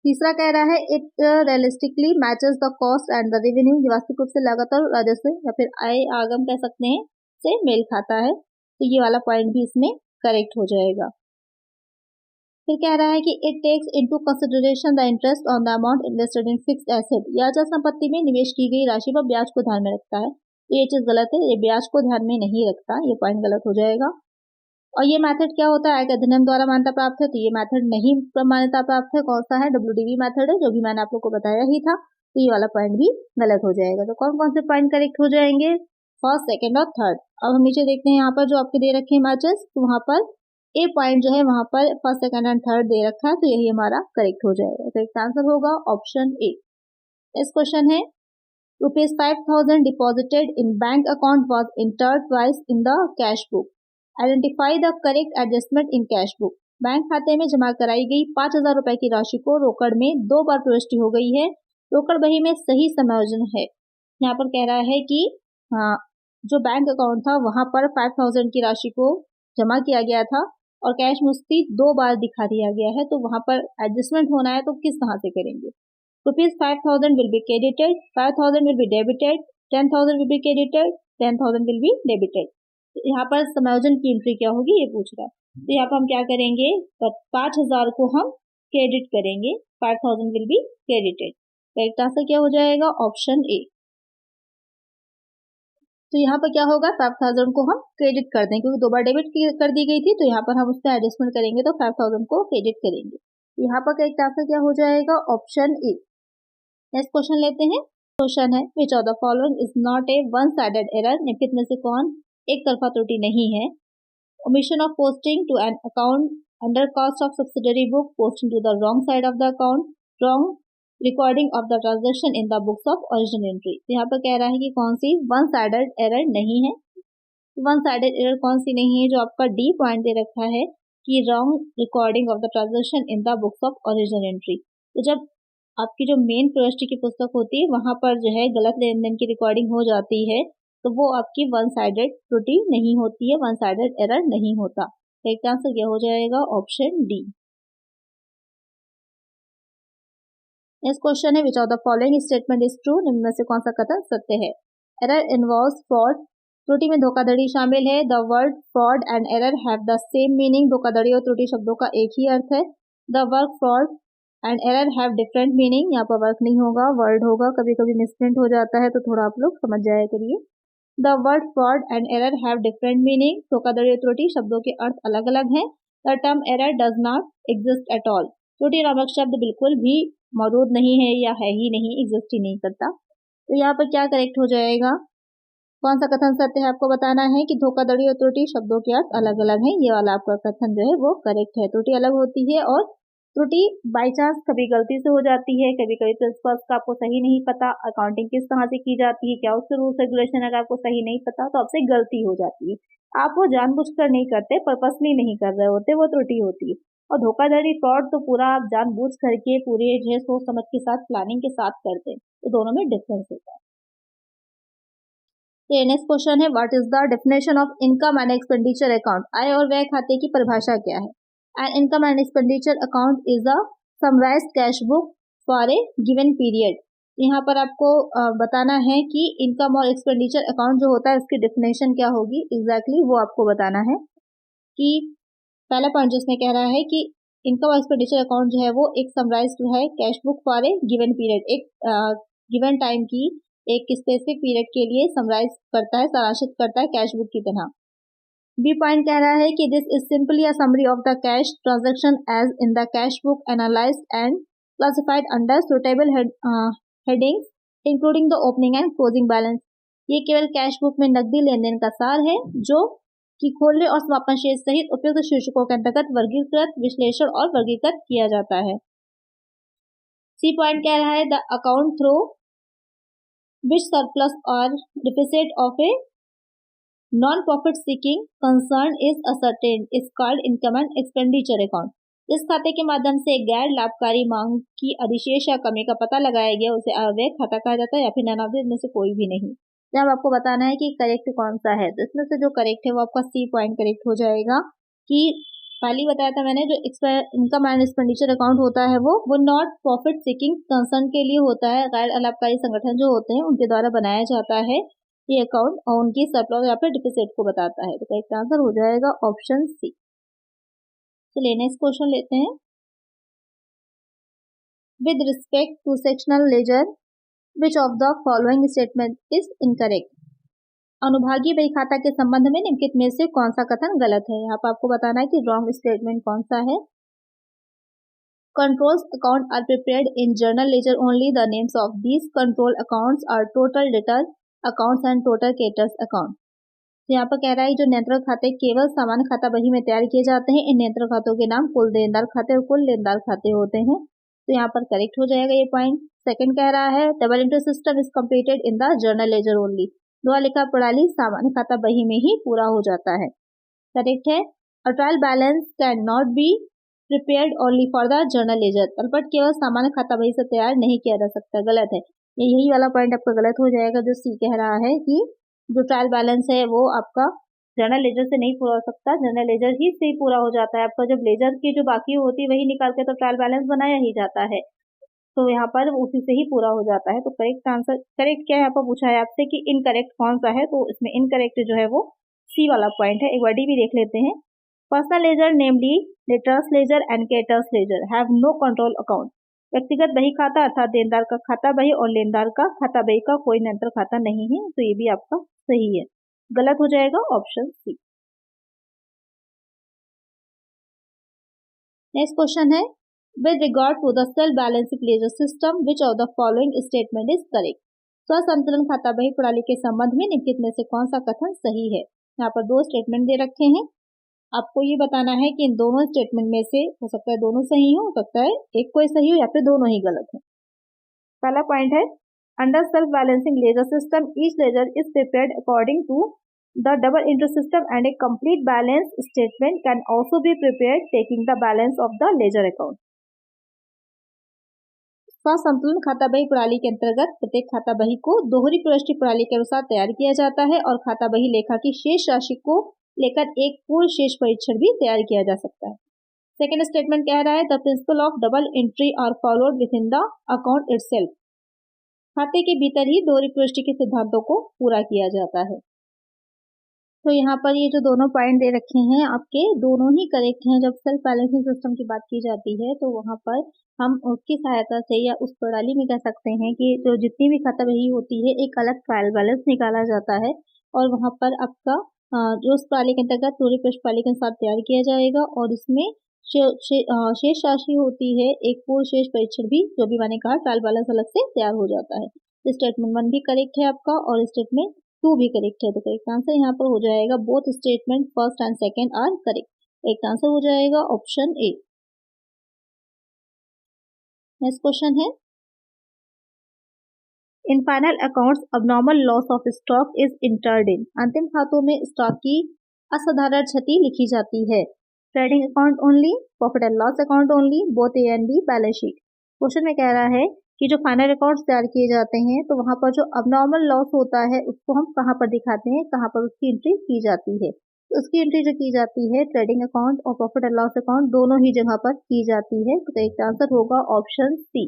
तीसरा कह रहा है it realistically matches the cost and the revenue, ये वास्तविक रूप से लागत और राजस्व या फिर आय आगम कह सकते हैं से मेल खाता है, तो ये वाला पॉइंट भी इसमें करेक्ट हो जाएगा। फिर कह रहा है कि it takes into consideration the interest on the amount invested in fixed asset, या अचल संपत्ति में निवेश की गई राशि पर ब्याज को ध्यान में रखता है, तो ये चीज गलत है, ये ब्याज को ध्यान में नहीं रखता, ये पॉइंट गलत हो जाएगा। और ये मेथड क्या होता है, आयकर अधिनियम द्वारा मान्यता प्राप्त है, तो ये मेथड नहीं मान्यता प्राप्त है, कौन सा है, WDV मेथड है, जो भी मैंने आप लोग को बताया ही था, तो ये वाला पॉइंट भी गलत हो जाएगा। तो कौन कौन से पॉइंट करेक्ट हो जाएंगे, फर्स्ट, सेकंड और थर्ड। अब हम नीचे देखते हैं यहाँ पर जो आपके दे रखे हैं मैचेस, तो वहां पर ए पॉइंट जो है वहां पर फर्स्ट, सेकंड एंड थर्ड दे रखा है, तो यही हमारा करेक्ट हो जाएगा। तो इसका आंसर होगा ऑप्शन ए। इस क्वेश्चन है ₹5,000 deposited in bank account was entered twice in the cash book, identify the correct adjustment in cash book. Bank खाते में जमा कराई गई 5,000 रुपए की राशि को रोकड़ में 2 बार प्रविष्टि हो गई है, रोकड़ बही में सही समायोजन है। यहाँ पर कह रहा है कि हाँ, जो बैंक अकाउंट था वहां पर 5,000 की राशि को जमा किया गया था और कैश में उसकी 2 बार दिखा दिया गया है, तो वहां पर एडजस्टमेंट होना है, तो किस तरह से करेंगे। ₹5,000 will be credited, 5,000 will be debited, 10,000 will be credited, 10,000 will be debited. यहाँ पर समायोजन की एंट्री क्या होगी ये पूछ रहा है, तो यहाँ पर हम क्या करेंगे, 5,000 को हम क्रेडिट करेंगे, 5,000 will be credited. Correct answer क्या हो जाएगा, ऑप्शन ए। तो यहाँ पर क्या होगा, 5,000 को हम क्रेडिट कर दें, क्योंकि 2 बार डेबिट कर दी गई थी, तो यहाँ पर हम उसका एडजस्टमेंट करेंगे तो 5,000 को क्रेडिट करेंगे। यहाँ पर करेक्ट आंसर क्या हो जाएगा, ऑप्शन ए। नेक्स्ट क्वेश्चन लेते हैं। क्वेश्चन है which of the following is not a one sided error, निम्नलिखित में से कौन एक तरफा त्रुटि नहीं है। Omission of posting to an account under cost of subsidiary book, posting to the wrong side of the account, wrong recording of the transaction in the books of original entry. यहाँ पर कह रहा है कि कौन सी वन साइडेड एरर नहीं है। One sided error कौन सी नहीं है, जो आपका डी पॉइंट दे रखा है कि wrong recording of the transaction in the books of original entry. तो जब आपकी जो मेन प्रविष्टि की पुस्तक होती है वहां पर जो है गलत लेन देन की रिकॉर्डिंग हो जाती है, तो वो आपकी वन साइडेड त्रुटि नहीं होती है, वन साइडेड एरर नहीं होता। करेक्ट आंसर क्या हो जाएगा, ऑप्शन डी। नेक्स्ट क्वेश्चन है which of the following statement is true, निम्न में से कौन सा कथन सत्य है। एरर इन्वॉल्व्स फ्रॉड, त्रुटि में धोखाधड़ी शामिल है। The word fraud and error have the same meaning, धोखाधड़ी और त्रुटि शब्दों का एक ही अर्थ है। The word fraud and error have different meaning, यहाँ पर वर्क नहीं होगा, वर्ड होगा, कभी कभी मिसप्रिंट हो जाता है, तो थोड़ा आप लोग समझ जाया करिए। The word fraud and error have different meaning, धोखाधड़ी और त्रुटि शब्दों के अर्थ अलग अलग हैं। The term error does not exist at all, त्रुटि नामक शब्द बिल्कुल भी मौजूद नहीं है या है ही नहीं, एग्जिस्ट ही नहीं करता। तो यहाँ पर क्या करेक्ट हो जाएगा, कौन सा कथन सत्य है आपको बताना है कि धोखाधड़ी और त्रुटि शब्दों के अर्थ अलग अलग हैं, ये वाला आपका कथन जो है वो करेक्ट है। त्रुटि अलग होती है और त्रुटि बाई चांस कभी गलती से हो जाती है, कभी कभी प्रिंसिपल्स का आपको सही नहीं पता, अकाउंटिंग किस तरह से की जाती है, क्या उसके रूल्स रेगुलेशन अगर आपको सही नहीं पता तो आपसे गलती हो जाती है। आप वो जानबूझकर नहीं करते, पर्पसली नहीं कर रहे होते, वो त्रुटि होती है। और धोखाधड़ी फ्रॉड तो पूरा आप जानबूझ करके पूरे जो है सोच समझ के साथ प्लानिंग के साथ करते हैं, तो दोनों में डिफरेंस होता है। नेक्स्ट क्वेश्चन है what is the definition of income and expenditure account, आय और व्यय खाते की परिभाषा क्या है। An income and expenditure account is a summarised cash book for a given period. यहाँ पर आपको बताना है कि इनकम और एक्सपेंडिचर अकाउंट जो होता है उसकी डेफिनेशन क्या होगी एग्जैक्टली वो आपको बताना है। कि पहला पॉइंट जिसमें कह रहा है कि इनकम और एक्सपेंडिचर अकाउंट जो है वो एक समराइज जो है cash book for a given period, एक गिवन टाइम की एक स्पेसिफिक पीरियड के लिए समराइज करता है, सारांशित करता है कैश बुक की तरह। बी पॉइंट कह रहा है कि this is simply a summary of the cash transaction as in the cash book analysed and classified under suitable headings including the opening and closing balance. ये केवल कैश बुक में नकदी लेन देन का सार है जो कि खोलने और समापन शेष सहित उपयुक्त शीर्षकों के अंतर्गत वर्गीकृत, विश्लेषण और वर्गीकृत किया जाता है। सी पॉइंट कह रहा है the account through which surplus or deficit of a non-profit seeking concern is ascertained is called income and expenditure account. इस खाते के माध्यम से गैर लाभकारी मांग की अधिशेष या कमी का पता लगाया गया उसे अव्यय खाता कहा जाता है या फिर नन ऑफ में से कोई भी नहीं। जब आपको बताना है कि करेक्ट कौन सा है, तो इसमें से जो करेक्ट है वो आपका सी पॉइंट करेक्ट हो जाएगा। कि पहले ही बताया था मैंने, जो इनकम एंड एक्सपेंडिचर अकाउंट होता है वो नॉट प्रॉफिट सीकिंग कंसर्न के लिए होता है। गैर लाभकारी संगठन जो होते हैं उनके द्वारा बनाया जाता है ये अकाउंट, और उनकी सरप्लस या फिर डिफिसिट को बताता है। तो करेक्ट आंसर हो जाएगा ऑप्शन सी। चलिए नेक्स्ट क्वेश्चन लेते हैं। With respect to sectional ledger which of the following statement is incorrect. अनुभागीय बही खाता के संबंध में निम्नलिखित में से कौन सा कथन गलत है। यहाँ पर आपको बताना है कि रॉन्ग स्टेटमेंट कौन सा है। Controls account are prepared in journal ledger only. The names of these control accounts are total debtor accounts and total creditors account. तो यहाँ पर कह रहा है जो नियंत्रण खाते केवल सामान्य खाता बही में तैयार किए जाते हैं। इन नियंत्रण खातों के नाम कुल देनदार खाते और कुल लेनदार खाते होते हैं। तो यहाँ पर करेक्ट हो जाएगा ये पॉइंट। सेकंड कह रहा है double entry system is completed in the journal laser only. द्वा लेखा प्रणाली सामान्य खाता बही में ही पूरा हो जाता है। करेक्ट है। A trial balance can not be prepared only for the journal ledger. तलपट केवल सामान्य खाता बही से तैयार नहीं किया जा सकता, गलत है। यही वाला पॉइंट आपका गलत हो जाएगा जो सी कह रहा है कि जो ट्रायल बैलेंस है वो आपका जर्नल लेजर से नहीं पूरा हो सकता, जर्नल लेजर ही से ही पूरा हो जाता है। आपका जब लेजर की जो बाकी होती है वही निकाल के तो ट्रायल बैलेंस बनाया ही जाता है, तो यहाँ पर उसी से ही पूरा हो जाता है। तो करेक्ट आंसर करेक्ट क्या है, यहाँ पर पूछा है आपसे कि इनकरेक्ट कौन सा है, तो इसमें इनकरेक्ट जो है वो सी वाला पॉइंट है। एक बार डी भी देख लेते हैं। Personal ledger namely debtors ledger and creditors ledger have no control account. व्यक्तिगत बही खाता अर्थात देनदार का खाता बही और लेनदार का खाता बही का कोई नियंत्रण खाता नहीं है। तो ये भी आपका सही है, गलत हो जाएगा ऑप्शन सी। नेक्स्ट क्वेश्चन है with regard to the self balancing ledger system which of the following statement is correct. स्वसंतुलन खाता बही प्रणाली के संबंध में निम्नलिखित में से कौन सा कथन सही है। यहाँ पर दो स्टेटमेंट दे रखे हैं, आपको ये बताना है कि इन दोनों स्टेटमेंट में से हो सकता है दोनों सही हो सकता है एक कोई सही हो या फिर दोनों ही गलत हो। पहला पॉइंट है under self balancing ledger system each ledger is prepared according to the double entry system and a complete balance statement can also be prepared taking the balance of the ledger account. स्वसंतुलन खाता बही प्रणाली के अंतर्गत प्रत्येक खाता बही को दोहरी प्रविष्टि प्रणाली के अनुसार तैयार किया जाता है और खाता बही लेखा की शेष राशि को लेकर एक पूर्ण शेष परीक्षण भी तैयार किया जा सकता है। सेकेंड स्टेटमेंट कह रहा है the principle of double entry are followed within the account itself. खाते के भीतर ही दोहरी प्रविष्टि के सिद्धांतों को पूरा किया जाता है। तो यहाँ पर ये जो दोनों पॉइंट दे रखे हैं आपके दोनों ही करेक्ट हैं। जब सेल्फ बैलेंसिंग सिस्टम की बात की जाती है तो वहाँ पर हम उसकी सहायता से या उस प्रणाली में कह सकते हैं कि जो जितनी भी खाता बही होती है एक अलग ट्रायल बैलेंस निकाला जाता है और वहाँ पर आपका जो उस प्रणाली के अंतर्गत दोहरी प्रविष्टि प्रणाली के अनुसार तैयार किया जाएगा और इसमें शेष राशि होती है एक पूर्ण शेष परीक्षण भी, जो भी मैंने कहा ट्रायल बैलेंस अलग से तैयार हो जाता है। स्टेटमेंट 1 भी करेक्ट है आपका और स्टेटमेंट 2 भी करेक्ट है। तो करेक्ट आंसर यहाँ पर हो जाएगा both statement first and second are correct. एक आंसर हो जाएगा ऑप्शन ए। नेक्स्ट क्वेश्चन है in final accounts abnormal loss of stock is entered in. अंतिम खातों में स्टॉक की असाधारण क्षति लिखी जाती है। Trading account only, profit and loss account only, both A and be balance sheet. Question में कह रहा है कि जो फाइनल अकाउंट्स तैयार किए जाते हैं तो वहां पर जो अबनॉर्मल लॉस होता है उसको हम कहाँ पर दिखाते हैं, कहाँ पर उसकी एंट्री की जाती है। तो उसकी एंट्री जो की जाती है ट्रेडिंग अकाउंट और प्रॉफिट एंड लॉस अकाउंट दोनों ही जगह पर की जाती है। तो एक आंसर होगा ऑप्शन सी।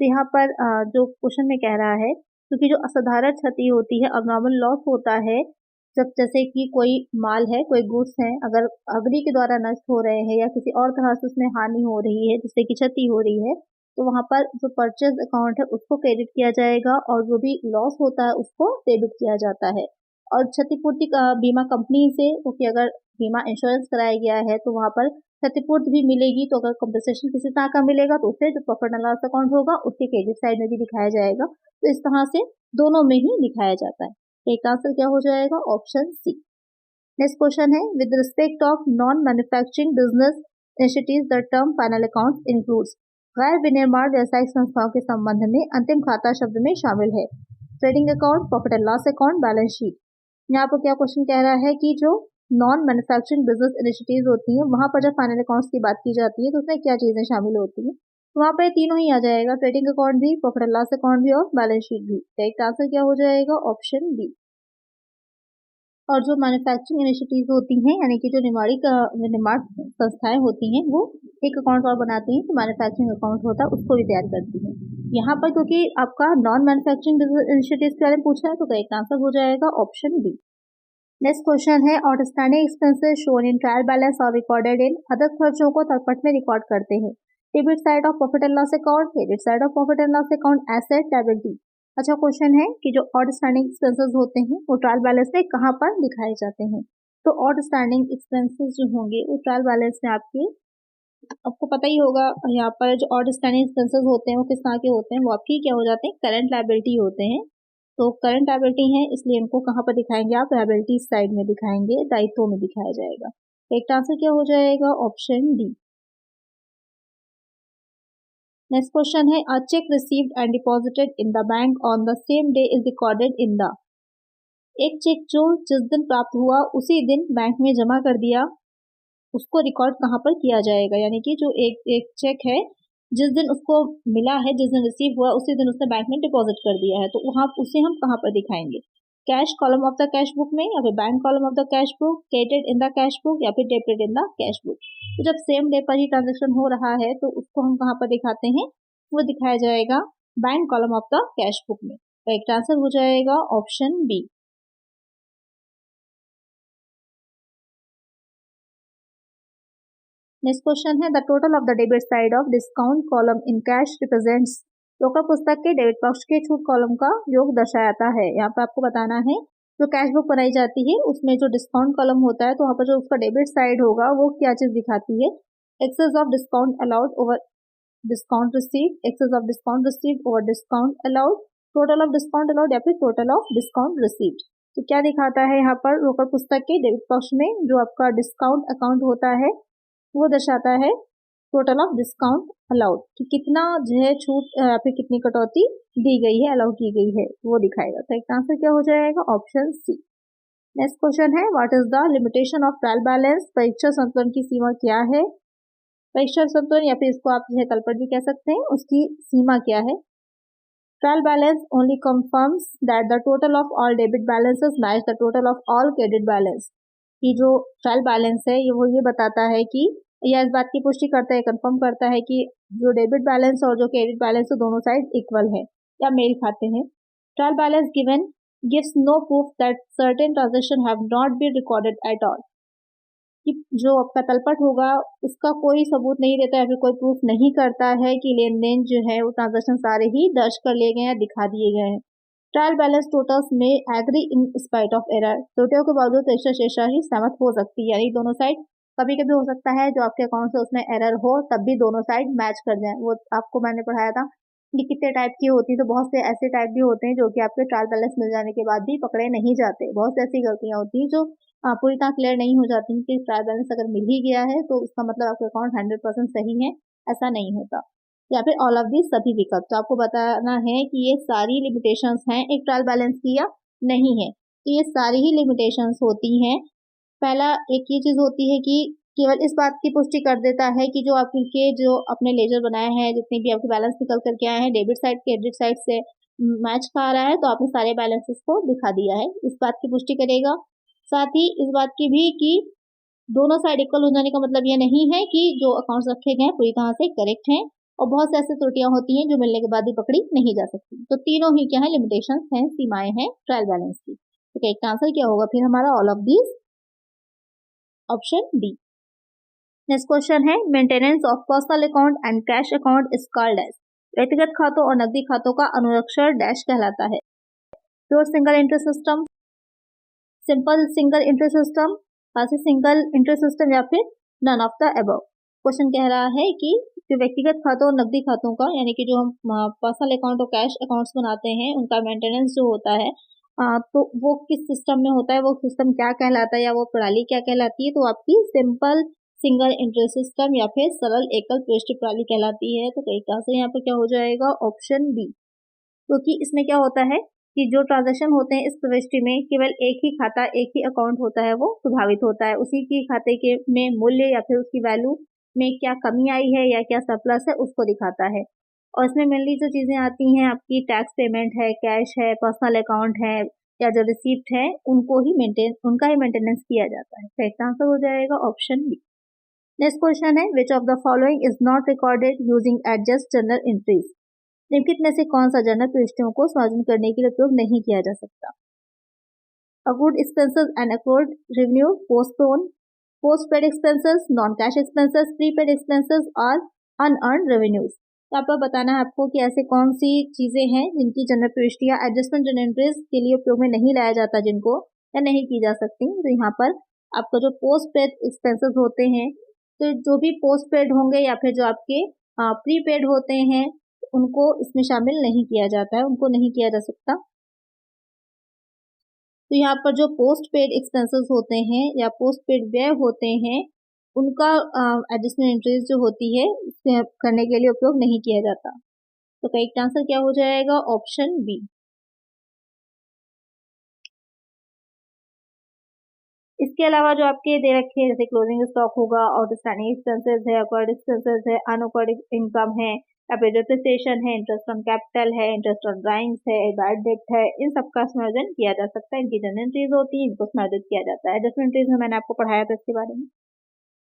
तो यहाँ पर जो क्वेश्चन में कह रहा है क्योंकि जो असाधारण क्षति होती है अबनॉर्मल लॉस होता है जब जैसे कि कोई माल है, कोई गुड्स है, अगर अग्नि के द्वारा नष्ट हो रहे हैं या किसी और तरह से उसमें हानि हो रही है जिससे कि क्षति हो रही है तो वहां पर जो परचेज अकाउंट है उसको क्रेडिट किया जाएगा और जो भी लॉस होता है उसको डेबिट किया जाता है। और क्षतिपूर्ति बीमा कंपनी से क्योंकि अगर बीमा इंश्योरेंस कराया गया है तो वहां पर क्षतिपूर्ति भी मिलेगी। तो अगर कंपनसेशन किसी तरह का मिलेगा तो उसे जो प्रॉफिट एंड लॉस अकाउंट होगा उसके क्रेडिट साइड में भी दिखाया जाएगा। तो इस तरह से दोनों में ही दिखाया जाता है। एक आंसर क्या हो जाएगा ऑप्शन सी। नेक्स्ट क्वेश्चन है with respect of non manufacturing business initiatives the term final account includes. गैर विनिर्माण व्यावसायिक संस्थाओं के संबंध में अंतिम खाता शब्द में शामिल है। Trading account, profit and loss account, balance sheet. यहाँ पर क्या क्वेश्चन कह रहा है कि जो नॉन मैन्युफैक्चरिंग बिजनेस इनिशिएटिव्स होती हैं वहां पर जब फाइनल अकाउंट्स की बात की जाती है तो उसमें क्या चीजें शामिल होती हैं, तो वहां पर तीनों ही आ जाएगा, ट्रेडिंग अकाउंट भी, प्रॉफिट एंड लॉस अकाउंट भी और बैलेंस शीट भी। करेक्ट आंसर क्या हो जाएगा, ऑप्शन बी। और जो मैन्युफैक्चरिंग इनिशिएटिव्स होती हैं यानी कि जो निर्माण संस्थाएं होती हैं वो एक अकाउंट और बनाती हैं, तो मैन्युफैक्चरिंग अकाउंट होता है उसको भी तैयार करती हैं। यहाँ पर क्योंकि आपका नॉन मैन्युफैक्चरिंग बिजनेस इनिशिएटिव्स के बारे में पूछा है तो करेक्ट आंसर हो जाएगा ऑप्शन बी। नेक्स्ट क्वेश्चन है, outstanding expenses shown in trial balance और रिकॉर्डेड इन, अदर खर्चों को तलपट में रिकॉर्ड करते हैं। Debit side of profit and loss account, credit side of profit and loss account, asset, liability. अच्छा क्वेश्चन है कि जो आउटस्टैंडिंग एक्सपेंसेस होते हैं वो ट्रायल बैलेंस में कहाँ पर दिखाए जाते हैं, तो आउटस्टैंडिंग एक्सपेंसेस जो होंगे वो ट्रायल बैलेंस में आपको पता ही होगा, यहाँ पर जो आउटस्टैंडिंग एक्सपेंसेस होते हैं वो किस तरह के होते हैं, वो आपकी क्या हो जाते हैं, करंट लायबिलिटी होते हैं। तो करंट लायबिलिटी है इसलिए इनको कहाँ पर दिखाएंगे आप, लायबिलिटी साइड में दिखाएंगे, दायित्वों में दिखाया जाएगा। करेक्ट आंसर क्या हो जाएगा, ऑप्शन डी। नेक्स्ट क्वेश्चन है, a cheque received and deposited in the bank on the same day is recorded in the, एक चेक जो जिस दिन प्राप्त हुआ उसी दिन बैंक में जमा कर दिया, उसको रिकॉर्ड कहाँ पर किया जाएगा, यानी कि जो एक चेक है जिस दिन उसको मिला है, जिस दिन रिसीव हुआ उसी दिन उसने बैंक में डिपॉजिट कर दिया है, तो वहाँ उसे हम कहाँ पर दिखाएंगे, cash column of the cash book में, या फिर bank column of the cash book, credited in the cash book, या फिर debited in the cash book. तो जब सेम डे पर ही ट्रांजेक्शन हो रहा है तो उसको हम कहाँ पर दिखाते हैं, वो दिखाया जाएगा bank column of the cash book में। करेक्ट आंसर हो जाएगा ऑप्शन बी। नेक्स्ट क्वेश्चन है, the total of the debit side of discount column in cash represents, रोकड़ पुस्तक के डेबिट पक्ष के छूट कॉलम का योग दर्शाता है। यहाँ पर आपको बताना है जो कैश बुक बनाई जाती है उसमें जो डिस्काउंट कॉलम होता है तो वहाँ पर जो उसका डेबिट साइड होगा वो क्या चीज दिखाती है, excess of discount allowed over discount receive, excess of discount receive over discount allowed, total of discount allowed या फिर टोटल ऑफ डिस्काउंट रिसीव्ड। तो क्या दिखाता है यहाँ पर, रोकड़ पुस्तक के डेबिट पक्ष में जो आपका डिस्काउंट अकाउंट होता है वो दर्शाता है टोटल ऑफ डिस्काउंट अलाउड, कि कितना जो है छूट या फिर कितनी कटौती दी गई है, अलाउ की गई है, वो दिखाएगा। तो एक आंसर क्या हो जाएगा, ऑप्शन सी। नेक्स्ट क्वेश्चन है, what is the limitation of trial balance, परीक्षा संतुलन की सीमा क्या है। परीक्षा संतुलन या फिर इसको आप जो है तलपट भी कह सकते हैं, उसकी सीमा क्या है। Trial balance only confirms that the total of all debit balances match the total of all credit balance, कि जो ट्रायल बैलेंस है वो ये बताता है कि या इस बात की पुष्टि करता है, कंफर्म करता है कि जो डेबिट बैलेंस और जो क्रेडिट बैलेंस है दोनों साइड इक्वल है या मेल खाते हैं। Trial balance given gives no proof that certain transaction have not been recorded at all, कि जो आपका तलपट होगा उसका कोई सबूत नहीं देता है, फिर कोई प्रूफ नहीं करता है कि लेन देन जो है वो ट्रांजैक्शन सारे ही दर्ज कर लिए गए हैं, दिखा दिए गए हैं। ट्रायल बैलेंस टोटल्स में agree in spite of error, त्रुटियों के बावजूद परीक्षा शेषा ही सहमत हो सकती है, यानी दोनों साइड कभी कभी हो सकता है जो आपके अकाउंट से उसमें एरर हो तब भी दोनों साइड मैच कर जाए। वो आपको मैंने पढ़ाया था कि कितने टाइप की होती है, तो बहुत से ऐसे टाइप भी होते हैं जो कि आपके ट्रायल बैलेंस मिल जाने के बाद भी पकड़े नहीं जाते। बहुत से ऐसी गलतियां होती हैं जो पूरी तरह क्लियर नहीं हो जाती कि ट्रायल बैलेंस अगर मिल ही गया है तो उसका मतलब आपका अकाउंट 100% सही है, ऐसा नहीं होता। या फिर ऑल ऑफ दीज सभी विकल्प, तो आपको बताना है कि ये सारी लिमिटेशंस हैं एक ट्रायल बैलेंस की या नहीं है, तो ये सारी ही लिमिटेशंस होती हैं। पहला एक ये चीज होती है कि केवल इस बात की पुष्टि कर देता है कि जो आपके जो अपने लेजर बनाए हैं, जितने भी आपके बैलेंस निकल करके आए हैं डेबिट साइड क्रेडिट साइड से मैच खा रहा है तो आपने सारे बैलेंसेस को दिखा दिया है, इस बात की पुष्टि करेगा। साथ ही इस बात की भी कि दोनों साइड इक्वल हो जाने का मतलब ये नहीं है कि जो अकाउंट्स रखे गए पूरी तरह से करेक्ट हैं, और बहुत से ऐसी त्रुटियां होती हैं जो मिलने के बाद भी पकड़ी नहीं जा सकती। तो तीनों ही क्या है, लिमिटेशंस हैं, सीमाएं हैं ट्रायल बैलेंस की। तो करेक्ट आंसर क्या होगा फिर हमारा, all of these, option D. Next question है, maintenance of personal account and cash account is called as, व्यक्तिगत खातों और नकदी खातों का अनुरक्षण डैश कहलाता है। Pure single interest system, simple single interest system, passive single interest system, या फिर none of the above. Question कह रहा है कि जो व्यक्तिगत खातों और नकदी खातों का, यानी कि जो हम पर्सनल अकाउंट और कैश अकाउंट्स बनाते हैं उनका मेंटेनेंस जो होता है तो वो किस सिस्टम में होता है, वो सिस्टम क्या कहलाता है या वो प्रणाली क्या कहलाती है, तो आपकी सिंपल सिंगल इंटरेस्ट सिस्टम या फिर सरल एकल पृष्ठ प्रणाली कहलाती है। तो कई आंसर यहाँ पे क्या हो जाएगा, ऑप्शन बी, क्योंकि इसमें क्या होता है कि जो ट्रांजैक्शन होते हैं इस प्रविष्टि में केवल एक ही खाता, एक ही अकाउंट होता है वो प्रभावित होता है। उसी की खाते के में मूल्य या फिर उसकी वैल्यू में क्या कमी आई है या क्या सरप्लस है उसको दिखाता है। और इसमें मेनली जो चीज़ें आती हैं आपकी टैक्स पेमेंट है, कैश है, पर्सनल अकाउंट है या जो रिसीप्ट है उनका ही मेंटेनेंस किया जाता है। करेक्ट आंसर हो जाएगा ऑप्शन बी। नेक्स्ट क्वेश्चन है which of the following is not recorded using adjust journal entries. निम्नलिखित में से कौन सा जर्नल प्रविष्टियों को समायोजन करने के लिए उपयोग नहीं किया जा सकता। Accrued expenses and accrued revenue, post paid expenses, non cash expenses, prepaid expenses और अनअर्न्ड रेवेन्यूज। तो आपको बताना है आपको कि ऐसे कौन सी चीजें हैं जिनकी जनरल प्रविष्टियां एडजस्टमेंट जर्नल एंट्रीज के लिए उपयोग में नहीं लाया जाता, जिनको या नहीं की जा सकती। तो यहाँ पर आपका जो पोस्ट पेड एक्सपेंसेस होते हैं, तो जो भी पोस्ट पेड होंगे या फिर जो आपके प्रीपेड होते हैं उनको इसमें शामिल नहीं किया जाता है, उनको नहीं किया जा सकता। तो यहाँ पर जो पोस्ट पेड एक्सपेंसेस होते हैं या पोस्ट पेड व्यय होते हैं उनका एडजस्टमेंट एंट्रीज जो होती है करने के लिए उपयोग नहीं किया जाता। तो करेक्ट आंसर क्या हो जाएगा ऑप्शन बी। इसके अलावा जो आपके दे रखे हैं जैसे क्लोजिंग स्टॉक होगा, आउटस्टैंडिंग एक्सपेंसेस है, अक्वायर्ड एक्सपेंसेस है, अनअक्वायर्ड इनकम है, या फिर डेप्रिसिएशन है, इंटरेस्ट ऑन कैपिटल है, इंटरेस्ट ऑन ड्राइंग्स है, बैड डेट है, इन सबका समायोजन किया जा सकता है। इनकी जनरल एंट्रीज होती है, इनको समायोजित किया जाता है। एडजस्टमेंट एंट्रीज में मैंने आपको पढ़ाया था इसके बारे में।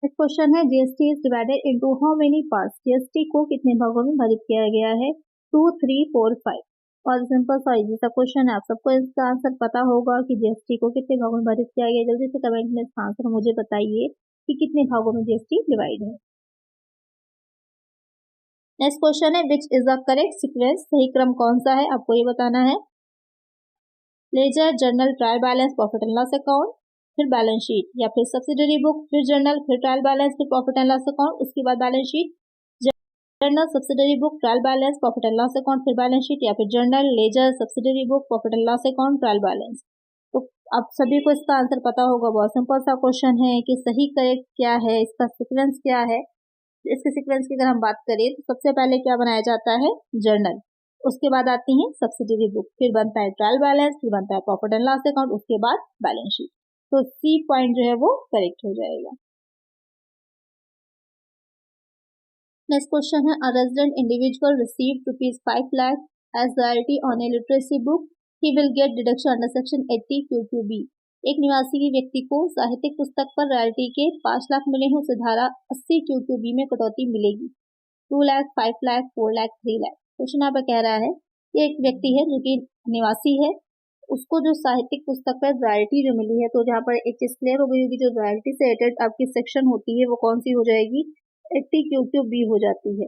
नेक्स्ट क्वेश्चन है GST is divided into how many parts. GST को कितने भागों में विभाजित किया गया है? 2, 3, 4, 5। और सिंपल सा इजी सा क्वेश्चन है, आप सबको इसका आंसर पता होगा कि जीएसटी को कितने भागों में विभाजित किया गया। जल्दी से कमेंट में इसका आंसर मुझे बताइए कि कितने भागों में जीएसटी डिवाइड है। नेक्स्ट क्वेश्चन है which is the correct sequence. सही क्रम कौन सा है आपको ये बताना है। Ledger, journal, trial balance, profit and loss account, फिर बैलेंस शीट, या फिर सब्सिडरी बुक, फिर जर्नल, फिर ट्रायल बैलेंस, फिर प्रॉफिट एंड लॉस अकाउंट, उसके बाद balance sheet, journal, subsidiary book, trial balance, profit and loss account, फिर बैलेंस शीट, या फिर journal, ledger, subsidiary book, profit and loss account, trial balance. तो आप सभी को इसका आंसर पता होगा। बहुत सिंपल सा क्वेश्चन है कि सही करेक्ट क्या है, इसका सीक्वेंस क्या है। इसके सीक्वेंस की अगर हम बात करें तो सबसे पहले क्या बनाया जाता है? जर्नल, उसके बाद आती है सब्सिडरी बुक, फिर बनता है ट्रायल बैलेंस, फिर बनता है प्रॉफिट एंड लॉस अकाउंट, उसके बाद बैलेंस शीट। तो सी पॉइंट जो है वो करेक्ट हो जाएगा। नेक्स्ट क्वेश्चन है a resident individual received ₹5 lakh as royalty on a literacy book, he will get deduction under section 80 QQB। एक निवासी व्यक्ति को साहित्यिक पुस्तक पर रॉयल्टी के 5 लाख मिले हैं, उसे धारा 80 QQB में कटौती मिलेगी। 2 लाख, 5 लाख, 4 लाख, 3 लाख। क्वेश्चन यहाँ पर कह रहा है कि एक व्यक्ति है जो कि निवासी है, उसको जो साहित्यिक पुस्तक पर रॉयल्टी जो मिली है, तो जहाँ पर एक चीज क्लियर हो गई होगी, जो रॉयल्टी से रिलेटेड आपकी सेक्शन होती है वो कौन सी हो जाएगी? 80 QQB हो जाती है।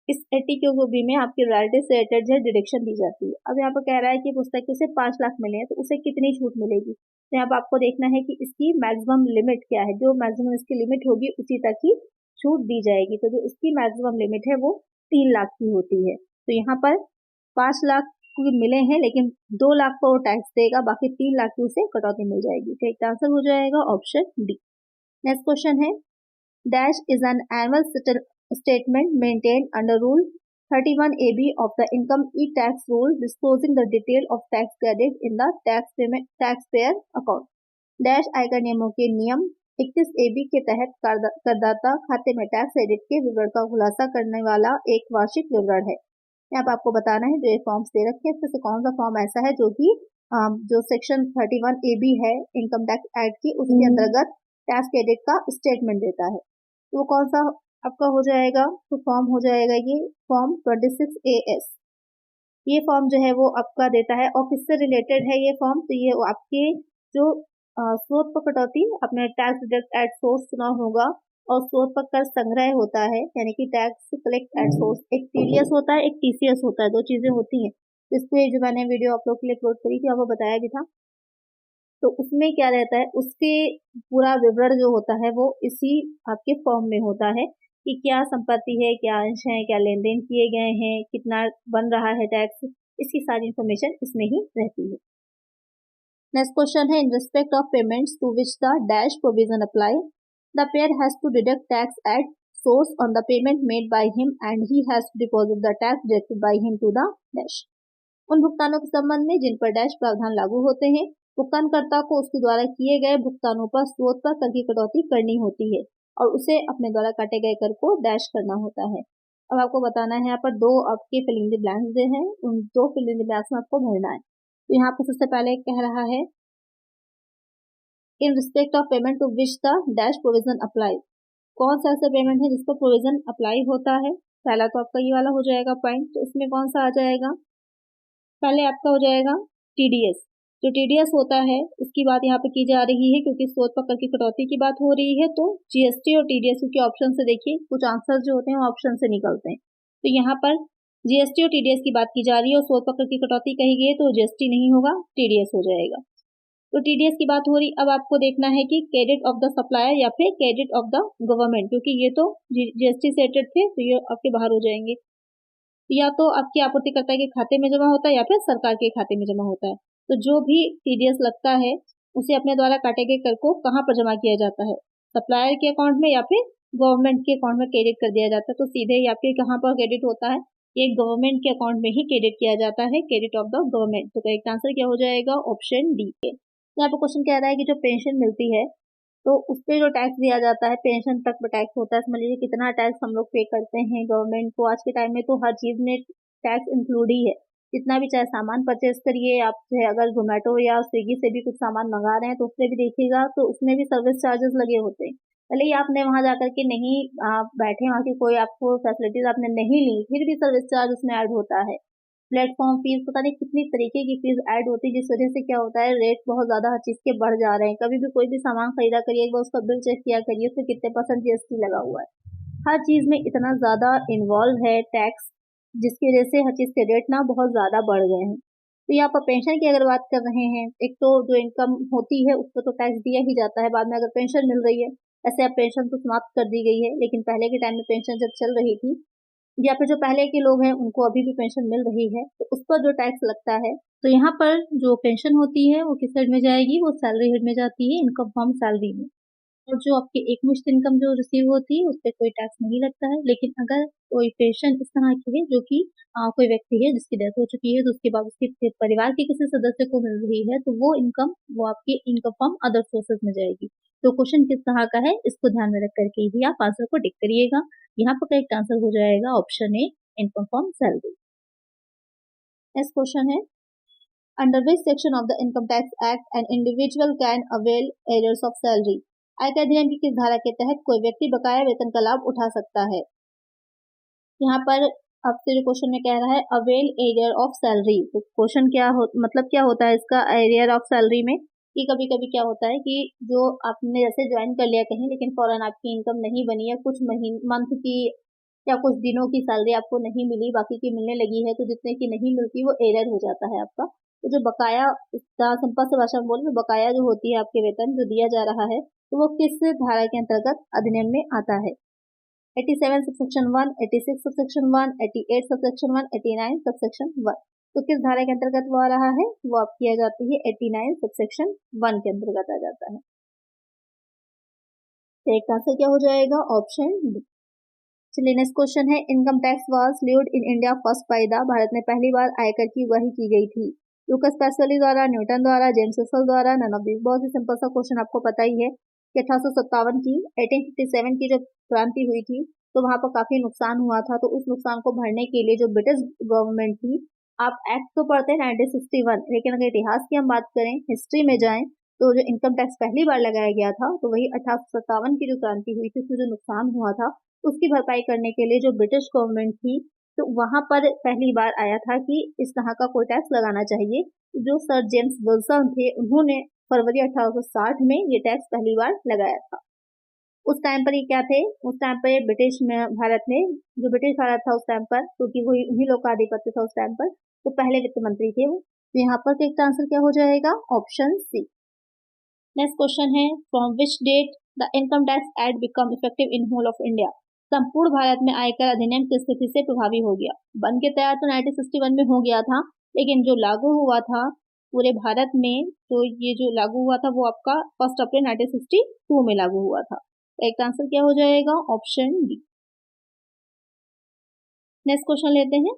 इस 80 QQB में आपकी रॉयल्टी से रिलेटेड जो डिडक्शन दी जाती है। अब यहाँ पर कह रहा है कि पुस्तक के उसे 5 लाख मिले हैं, तो उसे कितनी छूट मिलेगी? तो यहाँ पर आपको देखना है कि इसकी मैक्सिमम लिमिट क्या है। जो मैक्सिमम इसकी लिमिट होगी उसी तक ही छूट दी जाएगी। तो जो इसकी मैक्सिमम लिमिट है वो 3 लाख की होती है। तो यहाँ पर 5 लाख मिले हैं लेकिन 2 लाख को टैक्स देगा, बाकी 3 लाख की उसे कटौती मिल जाएगी। तो एक आंसर हो जाएगा ऑप्शन डी। नेक्स्ट क्वेश्चन है dash is an annual statement maintained under Rule 31AB of the Income E-Tax Rule, disclosing the detail of tax credit in the taxpayer account. Dash आयकर नियमों के नियम 31AB के तहत करदाता खाते में टैक्स क्रेडिट के विवरण का खुलासा करने वाला एक वार्षिक विवरण है। यहाँ पर आपको बताना है जो ये फॉर्म्स दे रखे हैं इसमें से कौन सा फॉर्म ऐसा है जो कि जो सेक्शन 31AB है इनकम टैक्स एक्ट की, उसके अंतर्गत टैक्स क्रेडिट का स्टेटमेंट देता है। तो कौन सा आपका हो जाएगा? तो फॉर्म हो जाएगा ये फॉर्म 26AS। ये फॉर्म जो है वो आपका देता है और किससे रिलेटेड है ये फॉर्म? तो ये आपके जो स्रोत पर कटौती, आपने टैक्स डिडक्ट एट सोर्स सुना होगा, और स्रोत पर कर संग्रह होता है, यानी कि टैक्स कलेक्ट एट सोर्स। एक टीडीएस होता है, एक टीसीएस होता है, दो चीजें होती हैं। जिसपे जो मैंने वीडियो आप लोग के लिए अपलोड करी थी, आपको बताया भी था। तो उसमें क्या रहता है, उसके पूरा विवरण जो होता है वो इसी आपके फॉर्म में होता है कि क्या संपत्ति है, क्या अंश है, क्या लेन देन किए गए हैं, कितना बन रहा है टैक्स, इसकी सारी इंफॉर्मेशन इसमें ही रहती है। नेक्स्ट क्वेश्चन है in respect of payments to which the dash provision apply, the payer has to deduct tax at source on the payment made by him and he has to deposit the tax deducted by him to the dash. उन भुगतानों के संबंध में जिन पर dash प्रावधान लागू होते हैं। भुगतानकर्ता को उसके द्वारा किए गए भुगतानों पर स्रोत पर कर की कटौती करनी होती है और उसे अपने द्वारा काटे गए कर को डैश करना होता है। अब आपको बताना है, यहाँ पर दो आपके फिलिंग द ब्लैंक्स जो हैं उन दो फिलिंग द ब्लैंक्स में आपको भरना है। तो यहाँ पर सबसे पहले कह रहा है in respect of payment to which the dash provision apply. कौन सा ऐसा पेमेंट है जिस पर प्रोविजन अप्लाई होता है। पहला तो आपका ये वाला हो जाएगा पॉइंट, तो इसमें कौन सा आ जाएगा, पहले आपका हो जाएगा टीडीएस। जो टीडीएस होता है उसकी बात यहाँ पे की जा रही है क्योंकि स्रोत पर कर की कटौती की बात हो रही है। तो जीएसटी और टीडीएस के ऑप्शन से देखिए कुछ आंसर जो होते हैं वो ऑप्शन से निकलते हैं। तो यहाँ पर जीएसटी और टीडीएस की बात की जा रही है और स्रोत पर कर की कटौती कही गई है तो जीएसटी नहीं होगा, टीडीएस हो जाएगा। तो टीडीएस की बात हो रही, अब आपको देखना है कि क्रेडिट ऑफ द सप्लायर या फिर क्रेडिट ऑफ द गवर्नमेंट, क्योंकि ये तो जीएसटी से रिलेटेड थे तो ये आपके बाहर हो जाएंगे। या तो आपके आपूर्तिकर्ता के खाते में जमा होता है या फिर सरकार के खाते में जमा होता है। तो जो भी टीडीएस लगता है उसे अपने द्वारा काटे गए कर को कहाँ पर जमा किया जाता है, सप्लायर के अकाउंट में या फिर गवर्नमेंट के अकाउंट में क्रेडिट कर दिया जाता है। तो सीधे या फिर कहाँ पर क्रेडिट होता है, ये गवर्नमेंट के अकाउंट में ही क्रेडिट किया जाता है, क्रेडिट ऑफ द गवर्नमेंट। तो करेक्ट आंसर क्या हो जाएगा, ऑप्शन डी के। यहाँ पर क्वेश्चन कह रहा है कि जो पेंशन मिलती है तो उस पर जो टैक्स दिया जाता है, पेंशन तक पर टैक्स होता है, समझ लीजिए कितना टैक्स हम लोग पे करते हैं गवर्नमेंट को। आज के टाइम में तो हर चीज में टैक्स इंक्लूड ही है, जितना भी चाहे सामान परचेज करिए आप, चाहे अगर जोमेटो या स्विगी से भी कुछ सामान मंगा रहे हैं तो उसमें भी देखिएगा तो उसमें भी सर्विस चार्जेस लगे होते हैं। भले ही आपने वहां जाकर के नहीं आप बैठे, वहां की कोई आपको फैसिलिटीज आपने नहीं ली, फिर भी सर्विस चार्ज उसमें ऐड होता है। प्लेटफॉर्म फीस, पता नहीं कितनी तरीके की फीस ऐड होती है, जिस वजह से क्या होता है रेट बहुत ज्यादा हर चीज के बढ़ जा रहे हैं। कभी भी कोई भी सामान खरीदा करिए, एक बार उसका बिल चेक किया करिए उसमें कितने % जीएसटी लगा हुआ है। हर चीज में इतना ज्यादा इन्वॉल्व है टैक्स, जिसकी वजह से हर चीज के रेट ना बहुत ज्यादा बढ़ गए हैं। तो यहाँ पर पेंशन की अगर बात कर रहे हैं, एक तो जो इनकम होती है उस पर तो टैक्स दिया ही जाता है, बाद में अगर पेंशन मिल रही है, ऐसे अब पेंशन तो समाप्त कर दी गई है, लेकिन पहले के टाइम में पेंशन जब चल रही थी या फिर जो पहले के लोग हैं उनको अभी भी पेंशन मिल रही है तो उस पर जो टैक्स लगता है, तो यहाँ पर जो पेंशन होती है वो किस हेड में जाएगी, वो सैलरी हेड में जाती है, इनकम फ्रॉम सैलरी में। और जो आपकी एकमुश्त इनकम जो रिसीव होती है उस पर कोई टैक्स नहीं लगता है। लेकिन अगर कोई पेंशन इस तरह की है जो कि कोई व्यक्ति है जिसकी डेथ हो चुकी है तो उसके बाद उसके परिवार के किसी सदस्य को मिल रही है तो वो इनकम, वो आपकी इनकम फ्रॉम अदर सोर्सेज में जाएगी। तो क्वेश्चन किस तरह का है इसको ध्यान में रख करके ही आप आंसर को टिक करिएगा। यहाँ पर करेक्ट आंसर हो जाएगा option A, income from salary. Next question है under which section of the income tax act an individual can avail arrears of salary. आयकर अधिनियम की किस धारा के तहत कोई व्यक्ति बकाया वेतन का लाभ उठा सकता है। यहाँ पर आपसे जो क्वेश्चन में कह रहा है अवेल एरियर ऑफ सैलरी, तो क्वेश्चन क्या हो, मतलब क्या होता है इसका एरियर ऑफ सैलरी में, कि कभी कभी क्या होता है कि जो आपने जैसे ज्वाइन कर लिया कहीं लेकिन फौरन आपकी इनकम नहीं बनी है, कुछ महीने मंथ की या कुछ दिनों की सैलरी आपको नहीं मिली, बाकी की मिलने लगी है, तो जितने की नहीं मिलती वो एरियर हो जाता है आपका। तो जो बकाया, इसका सिंपल से भाषा में बोले बकाया जो होती है आपके वेतन जो दिया जा रहा है तो वो किस धारा के अंतर्गत अधिनियम में आता है। 87 सबसेक्शन 1, 86 सबसेक्शन 1, 88 सबसेक्शन 1, 89 सबसेक्शन 1। तो किस धारा के अंतर्गत वो आ रहा है, वो आपकी आ जाती है 89 सबसेक्शन 1 के अंतर्गत आ जाता है। करेक्ट आंसर क्या हो जाएगा, ऑप्शन डी। चलिए नेक्स्ट क्वेश्चन है income tax was levied in India first by the, Bharat में पहली बार आयकर की उगाही की गई थी। लूकस पैसोली द्वारा, न्यूटन द्वारा, जेम्स रसल द्वारा, नन ऑफ दिस। बहुत ही सिंपल सा क्वेश्चन आपको पता ही है कि 1857 की 1857 की जो क्रांति हुई थी तो वहां पर काफी नुकसान हुआ था, तो उस नुकसान को भरने के लिए जो ब्रिटिश गवर्नमेंट थी, आप एक्ट तो पढ़ते हैं 1961, लेकिन अगर इतिहास की हम बात करें, हिस्ट्री में जाएं, तो जो इनकम टैक्स पहली बार लगाया गया था तो वही 1857 की जो क्रांति हुई थी, उसमें जो नुकसान हुआ था उसकी भरपाई करने के लिए जो ब्रिटिश गवर्नमेंट थी तो वहां पर पहली बार आया था कि इस तरह का कोई टैक्स लगाना चाहिए। जो सर जेम्स विल्सन थे उन्होंने फरवरी 1860 में ये टैक्स पहली बार लगाया था। उस टाइम पर ये क्या थे, उस टाइम पर ब्रिटिश में भारत में, जो ब्रिटिश भारत था उस टाइम पर, क्योंकि वही उन्हीं लोग का आधिपत्य था उस टाइम पर, तो पहले वित्त मंत्री थे वो। तो यहाँ पर इसका आंसर क्या हो जाएगा, ऑप्शन सी। नेक्स्ट क्वेश्चन है from which date the income tax act become effective in whole of India. संपूर्ण भारत में आयकर अधिनियम किस स्थिति से प्रभावी हो गया। बन के तैयार तो 1961 में हो गया था, लेकिन जो लागू हुआ था पूरे भारत में, तो ये जो लागू हुआ था वो आपका 1 अप्रैल 1962 में लागू हुआ था। एक आंसर क्या हो जाएगा, ऑप्शन डी। नेक्स्ट क्वेश्चन लेते हैं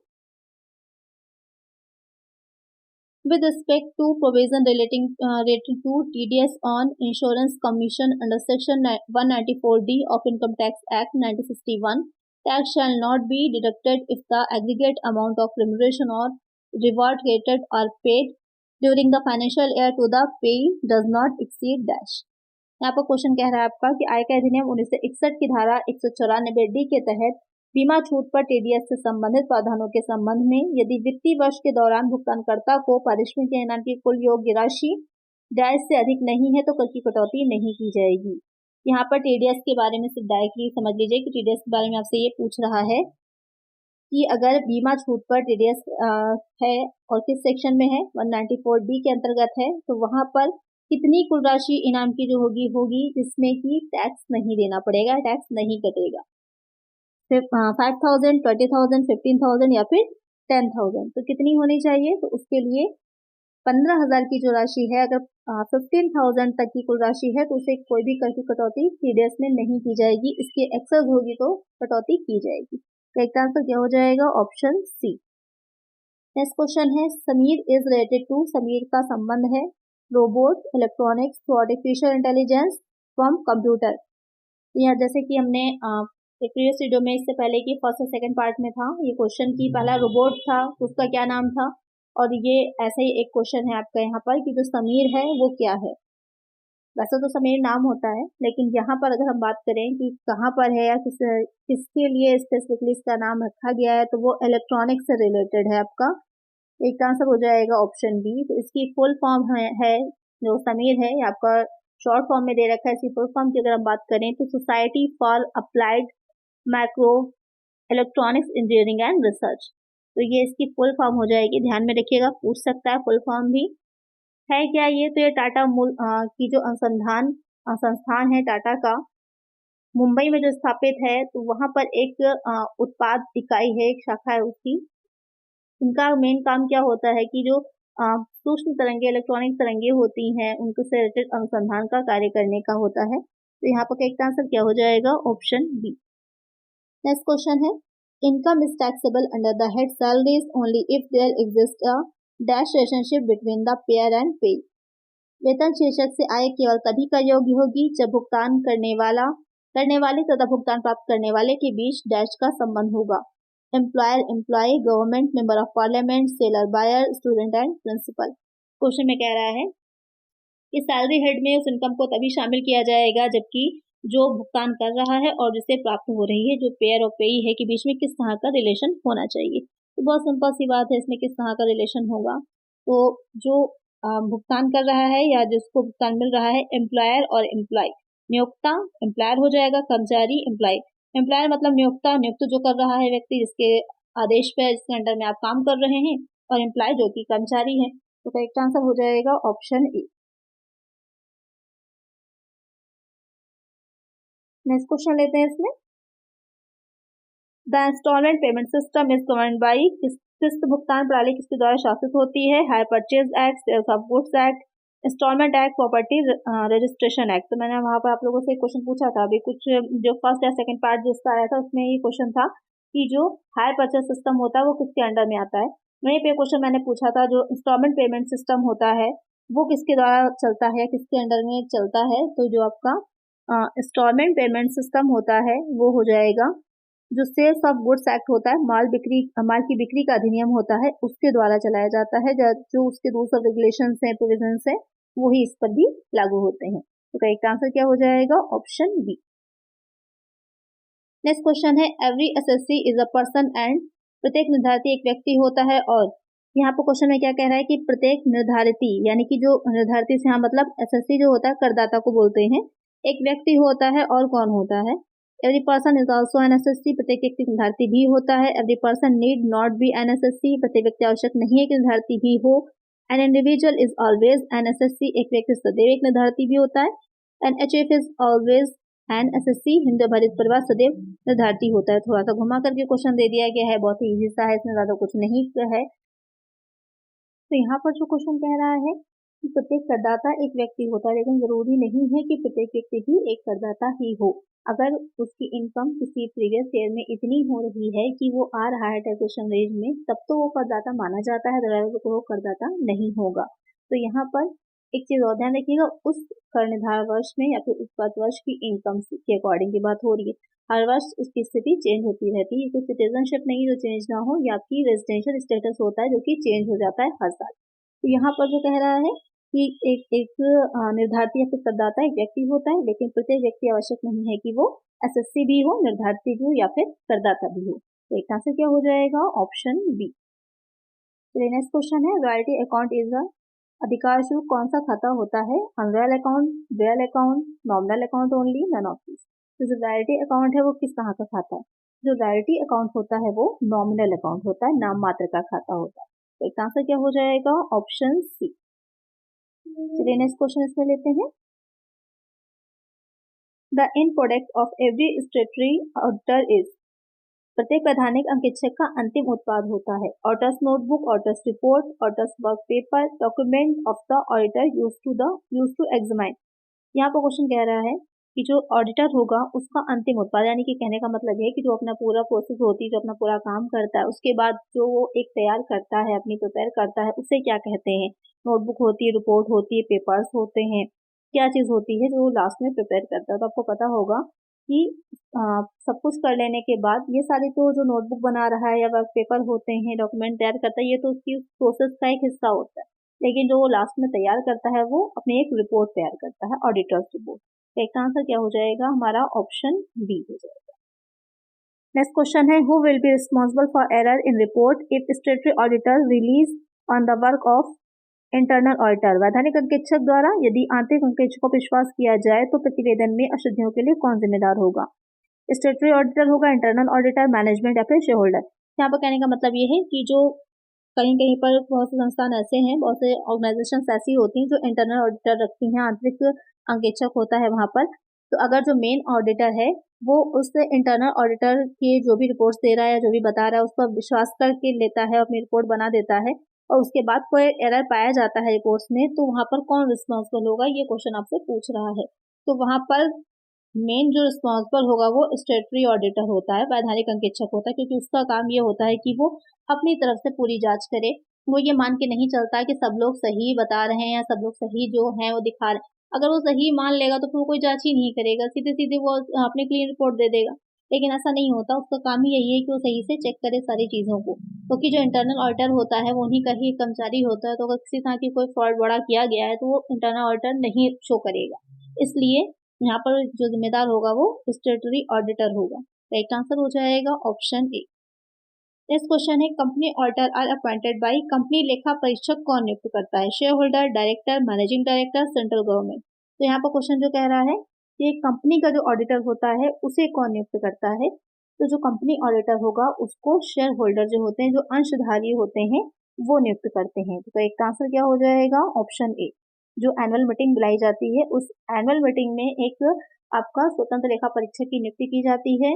with respect to provision relating to TDS on Insurance Commission under Section 194D of Income Tax Act 1961, tax shall not be deducted if the aggregate amount of remuneration or reward created or paid during the financial year to the payee does not exceed dash। यहाँ पर question कह रहा है आपका कि आय का अधिनियम 1961 की धारा 194D के तहत बीमा छूट पर टीडीएस से संबंधित प्रावधानों के संबंध में यदि वित्तीय वर्ष के दौरान भुगतानकर्ता को पारिश्रमिक या इनाम की कुल योग्य राशि डैश से अधिक नहीं है तो कर की कटौती नहीं की जाएगी। यहाँ पर टीडीएस के बारे में सिर्फ डायरेक्टली समझ लीजिए कि टीडीएस के बारे में आपसे ये पूछ रहा है कि अगर बीमा छूट पर टीडीएस है और किस सेक्शन में है 194D के अंतर्गत है तो वहां पर कितनी कुल राशि इनाम की जो होगी जिसमें कि टैक्स नहीं देना पड़ेगा, टैक्स नहीं कटेगा। 5,000, 20,000, 15,000 या फिर 10,000 तो कितनी होनी चाहिए? तो उसके लिए 15,000 की जो राशि है अगर 15,000 तक की कुल राशि है तो उसे कोई भी कर की कटौती टीडीएस में नहीं की जाएगी, इसके एक्सेस होगी तो कटौती की जाएगी। तो एक आंसर क्या हो जाएगा? Option C. नेक्स्ट क्वेश्चन है Sameer is related to, Sameer का संबंध है robot, electronics to artificial intelligence from computer. यह जैसे कि हमने एक प्रीवियस वीडियो में इससे पहले की फर्स्ट और सेकंड पार्ट में था ये क्वेश्चन की पहला रोबोट था तो उसका क्या नाम था, और ये ऐसे ही एक क्वेश्चन है आपका यहाँ पर कि जो समीर है वो क्या है। वैसे तो समीर नाम होता है लेकिन यहाँ पर अगर हम बात करें कि कहाँ पर है या किसके लिए स्पेसिफिकली इसका नाम रखा गया है तो वो इलेक्ट्रॉनिक्स से रिलेटेड है आपका। एक आंसर हो जाएगा ऑप्शन बी। तो इसकी फुल फॉर्म है जो समीर है आपका शॉर्ट फॉर्म में दे रखा है। इसकी फुल फॉर्म की अगर हम बात करें तो society for applied micro electronics engineering and research, तो ये इसकी फुल फॉर्म हो जाएगी। ध्यान में रखिएगा, पूछ सकता है फुल फॉर्म भी है क्या ये। तो ये टाटा की जो अनुसंधान संस्थान है टाटा का मुंबई में जो स्थापित है तो वहां पर एक उत्पाद इकाई है, एक शाखा है उसकी। इनका मेन काम क्या होता है कि जो सूक्ष्म तरंगे इलेक्ट्रॉनिक तरंगे होती हैं उनके से रिलेटेड अनुसंधान का कार्य करने का होता है। तो यहाँ पर एक आंसर क्या हो जाएगा? Option B. नेक्स्ट क्वेश्चन है income is taxable under the head salaries only if there exist a dash relationship between the payer and pay. वेतन शीर्षक से आय केवल तभी कर योग्य होगी जब भुगतान करने वाले तथा भुगतान प्राप्त करने वाले के बीच डैश का संबंध होगा। Employer, employee, government, member of parliament, seller, buyer, student and principal. Question में कह रहा है कि सैलरी हेड में उस इनकम को तभी शामिल किया जाएगा जबकि जो भुगतान कर रहा है और जिसे प्राप्त हो रही है जो पेयर और पेई है के बीच में किस तरह का रिलेशन होना चाहिए। तो बहुत सिंपल सी बात है, इसमें किस तरह का रिलेशन होगा। तो जो भुगतान कर रहा है या जिसको भुगतान मिल रहा है एम्प्लॉयर और एम्प्लॉय, नियोक्ता एम्प्लॉयर हो जाएगा, कर्मचारी एम्प्लॉय। एम्प्लॉयर मतलब नियोक्ता, नियुक्त जो कर रहा है व्यक्ति जिसके आदेश पे जिसके अंडर में आप काम कर रहे हैं, और एम्प्लॉय जो कि कर्मचारी है। तो करेक्ट आंसर हो जाएगा ऑप्शन ए। नेक्स्ट क्वेश्चन लेते हैं इसमें the installment payment system is govern by, किस्त भुगतान प्रणाली किसके द्वारा शासित होती है? Hire purchase act, sales of goods act, installment act, property registration act. तो मैंने वहां पर आप लोगों से क्वेश्चन पूछा था अभी कुछ जो फर्स्ट या सेकंड पार्ट जिसका आया था उसमें ये क्वेश्चन था कि जो हायर परचेज सिस्टम होता है वो किसके अंडर में आता है। वहीं पे क्वेश्चन मैंने पूछा था जो इंस्टॉलमेंट पेमेंट सिस्टम होता है वो किसके द्वारा चलता है, किसके अंडर में चलता है। तो जो आपका इंस्टॉलमेंट पेमेंट सिस्टम होता है वो हो जाएगा जो सेल्स ऑफ गुड्स एक्ट होता है, माल की बिक्री का अधिनियम होता है, उसके द्वारा चलाया जाता है। जो उसके रूल्स और रेगुलेशन है, प्रोविजंस है, वो ही इस पर भी लागू होते हैं। तो करेक्ट आंसर क्या हो जाएगा? Option B. नेक्स्ट क्वेश्चन है every assessee is a person and, प्रत्येक निर्धारिती एक व्यक्ति होता है। और यहाँ पर क्वेश्चन में क्या कह रहा है कि प्रत्येक निर्धारिती यानी कि जो निर्धारिती से यहाँ मतलब एसएससी जो होता है करदाता को बोलते हैं, एक व्यक्ति होता है और कौन होता है? Every person is also an assessee, प्रत्येक व्यक्ति निर्धारिती भी होता है। Every person need not be an assessee, प्रत्येक व्यक्ति आवश्यक नहीं है कि निर्धारिती भी हो। An individual is always an assessee, एक व्यक्ति सदैव एक निर्धारिती भी होता है। An HUF is always an assessee, Hindu आधारित परिवार सदैव निर्धारिती होता है। थोड़ा सा घुमा करके क्वेश्चन दे दिया गया है, बहुत ही इजी सा है, इसमें ज्यादा कुछ नहीं है। तो यहाँ पर जो क्वेश्चन कह रहा है कि प्रत्येक करदाता एक व्यक्ति होता है, लेकिन जरूरी नहीं है कि प्रत्येक व्यक्ति भी एक करदाता ही हो। अगर उसकी इनकम किसी प्रीवियस ईयर में इतनी हो रही है कि वो आ रहा है टैक्सेशन रेंज में, तब तो वो करदाता माना जाता है, अदरवाइज वो करदाता नहीं होगा। तो यहाँ पर एक चीज और ध्यान रखिएगा, उस कर निर्धारण वर्ष में या फिर उस वर्ष की इनकम के अकॉर्डिंग की बात हो रही है। हर वर्ष उसकी स्थिति चेंज होती रहती है, कोई सिटीजनशिप नहीं जो चेंज ना हो, या आपकी रेजिडेंशियल स्टेटस होता है जो कि चेंज हो जाता है हर साल। तो यहाँ पर जो कह रहा है कि एक निर्धारित या फिर करदाता एक व्यक्ति होता है, लेकिन प्रत्येक व्यक्ति आवश्यक नहीं है कि वो एसएससी भी हो, निर्धारित भी हो या फिर करदाता भी हो। तो एक आंसर क्या हो जाएगा? Option B. नेक्स्ट क्वेश्चन है, रॉयल्टी अकाउंट इज अ अधिकार शुल्क कौन सा खाता होता है? Unreal account, real account, nominal account only, none of this. तो जो रॉयल्टी अकाउंट है वो किस तरह का खाता है? जो रॉयल्टी अकाउंट होता है वो नॉमिनल अकाउंट होता है, नाम मात्र का खाता होता है। तो एक आंसर क्या हो जाएगा? Option C. चलिए नेक्स्ट क्वेश्चन इसमें लेते हैं। The end product of every statutory auditor is. प्रत्येक वैधानिक अंकेक्षक का अंतिम उत्पाद होता है auditor's notebook, auditor's report, auditor's work paper, document of the auditor use to examine. यहाँ पर क्वेश्चन कह रहा है कि जो ऑडिटर होगा उसका अंतिम उत्पाद, यानी कि कहने का मतलब है कि जो अपना पूरा प्रोसेस होती है, जो अपना पूरा काम करता है, उसके बाद जो वो एक तैयार करता है, अपनी प्रिपेयर करता है, उसे क्या कहते हैं? नोटबुक होती है, रिपोर्ट होती है, पेपर्स होते हैं, क्या चीज होती है जो लास्ट में प्रिपेयर करता है? तो आपको पता होगा कि सब कुछ कर लेने के बाद ये सारी तो जो नोटबुक बना रहा है या वर्क पेपर होते हैं, डॉक्यूमेंट तैयार करता है, ये तो उसकी प्रोसेस का एक हिस्सा होता है, लेकिन जो वो लास्ट में तैयार करता है वो अपनी एक रिपोर्ट तैयार करता है, ऑडिटर्स रिपोर्ट। तो इसका आंसर क्या हो जाएगा? हमारा ऑप्शन बी हो जाएगा। नेक्स्ट क्वेश्चन है, who will be responsible for error in report if स्टेटरी auditor release on the work of internal auditor. वैधानिक अंकेक्षक द्वारा यदि आंतरिक अंकेक्षक को विश्वास किया जाए तो प्रतिवेदन में अशुद्धियों के लिए कौन जिम्मेदार होगा? स्टेटरी ऑडिटर होगा, इंटरनल ऑडिटर, मैनेजमेंट या फिर शेयर होल्डर। यहाँ पर कहने का मतलब ये है कि जो कहीं कहीं पर बहुत से संस्थान ऐसे हैं, बहुत से ऑर्गेनाइजेशन ऐसी होती हैं जो इंटरनल ऑडिटर रखती हैं, आंतरिक अंकेक्षक होता है वहां पर। तो अगर जो मेन ऑडिटर है वो उस इंटरनल ऑडिटर की जो भी रिपोर्ट्स दे रहा है, जो भी बता रहा है, उस पर विश्वास करके लेता है, अपनी रिपोर्ट बना देता है, और उसके बाद कोई एरर पाया जाता है रिपोर्ट्स में, तो वहां पर कौन रिस्पॉन्सिबल होगा? ये क्वेश्चन आपसे पूछ रहा है। तो वहां पर मेन जो रिस्पॉन्सिबल होगा वो स्टेटरी ऑडिटर होता है, वैधानिक अंकेक्षक होता है, क्योंकि उसका काम ये होता है कि वो अपनी तरफ से पूरी जांच करे। वो ये मान के नहीं चलता कि सब लोग सही बता रहे हैं या सब लोग सही जो हैं वो दिखा रहे हैं। अगर वो सही मान लेगा तो फिर वो कोई जांच ही नहीं करेगा, सीधे सीधे वो अपनी क्लीन रिपोर्ट दे देगा। लेकिन ऐसा नहीं होता, उसका काम ही यही है कि वो सही से चेक करे सारी चीजों को, क्योंकि जो इंटरनल ऑडिटर होता है वो उन्हीं का ही कर्मचारी होता है। तो अगर किसी तरह की कोई फ्रॉड बड़ा किया गया है तो वो इंटरनल ऑडिटर नहीं शो करेगा, इसलिए यहाँ पर जो जिम्मेदार होगा वो स्टेटरी ऑडिटर होगा। तो एक आंसर हो जाएगा ऑप्शन ए। नेक्स्ट क्वेश्चन है, company auditor are appointed by. Company लेखा परीक्षक कौन नियुक्त करता है? Shareholder, director, managing director, central government. तो यहाँ पर क्वेश्चन जो कह रहा है कि कंपनी का जो ऑडिटर होता है उसे कौन नियुक्त करता है? तो जो कंपनी ऑडिटर होगा उसको शेयर होल्डर जो होते हैं, जो अंशधारी होते हैं, वो नियुक्त करते हैं। तो एक आंसर क्या हो जाएगा? ऑप्शन ए। जो एनुअल मीटिंग बुलाई जाती है उस एनुअल मीटिंग में एक आपका स्वतंत्र लेखा परीक्षक की नियुक्ति की जाती है।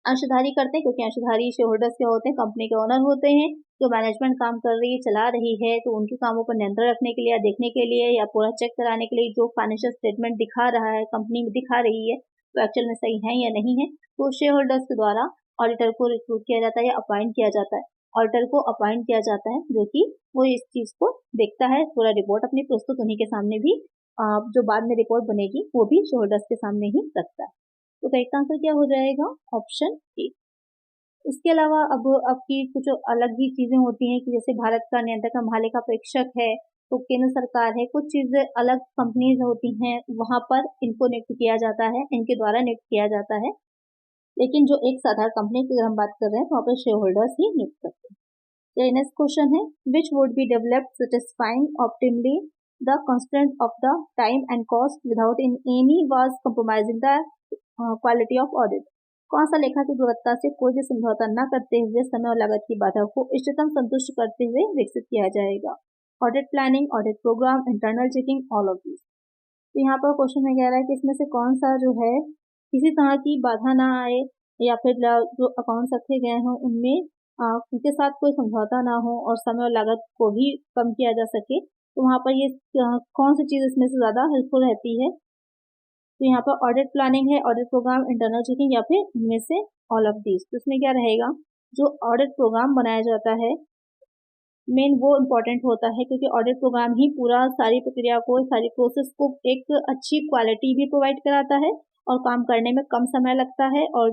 अंशधारी करते हैं क्योंकि अंशधारी शेयर होल्डर्स क्या होते हैं? कंपनी के ओनर होते हैं। जो मैनेजमेंट काम कर रही है, चला रही है, तो उनके कामों पर नियंत्रण रखने के लिए या देखने के लिए या पूरा चेक कराने के लिए जो फाइनेंशियल स्टेटमेंट दिखा रहा है, कंपनी में दिखा रही है, तो एक्चुअल में सही है या नहीं है, तो शेयर होल्डर्स के द्वारा ऑडिटर को रिक्रूट किया जाता है या अपॉइंट किया जाता है। ऑडिटर को अपॉइंट किया जाता है जो कि वो इस चीज को देखता है, पूरा रिपोर्ट अपनी प्रस्तुत उन्हीं के सामने भी जो बाद में रिपोर्ट बनेगी वो भी शेयर होल्डर्स के सामने ही रखता है। तो करेक्ट आंसर क्या हो जाएगा? ऑप्शन ए। इसके अलावा अब आपकी कुछ अलग ही चीजें होती हैं कि जैसे भारत का नियंत्रक महालेखा परीक्षक है, तो केंद्र सरकार है, कुछ चीजें अलग कंपनीज होती हैं, वहां पर इनको नियुक्त किया जाता है, इनके द्वारा नियुक्त किया जाता है। लेकिन जो एक साधारण कंपनी की अगर हम बात कर रहे हैं तो वहाँ पर शेयर होल्डर्स ही नियुक्त करते हैं। नेक्स्ट क्वेश्चन है, which would be developed satisfying optimally the constraint of the time and cost without in any was compromising the quality of audit. कौन सा लेखा की गुणवत्ता से कोई भी समझौता न करते हुए समय और लागत की बाधा को इष्टतम संतुष्ट करते हुए विकसित किया जाएगा? Audit planning, audit programme, internal checking, all of this. तो यहाँ पर क्वेश्चन में कह रहा है कि इसमें से कौन सा जो है किसी तरह की बाधा ना आए या फिर जो अकाउंट्स रखे गए हों उनमें उनके साथ कोई समझौता ना हो और समय और लागत को भी कम किया जा सके, तो वहाँ पर ये कौन सी चीज़ इसमें से ज़्यादा हेल्पफुल रहती है? तो यहाँ पर ऑडिट प्लानिंग है, ऑडिट प्रोग्राम, इंटरनल चेकिंग या फिर इनमें से ऑल ऑफ दीज। तो इसमें क्या रहेगा, जो ऑडिट प्रोग्राम बनाया जाता है मेन वो इम्पोर्टेंट होता है, क्योंकि ऑडिट प्रोग्राम ही पूरा सारी प्रक्रिया को, सारी प्रोसेस को एक अच्छी क्वालिटी भी प्रोवाइड कराता है और काम करने में कम समय लगता है और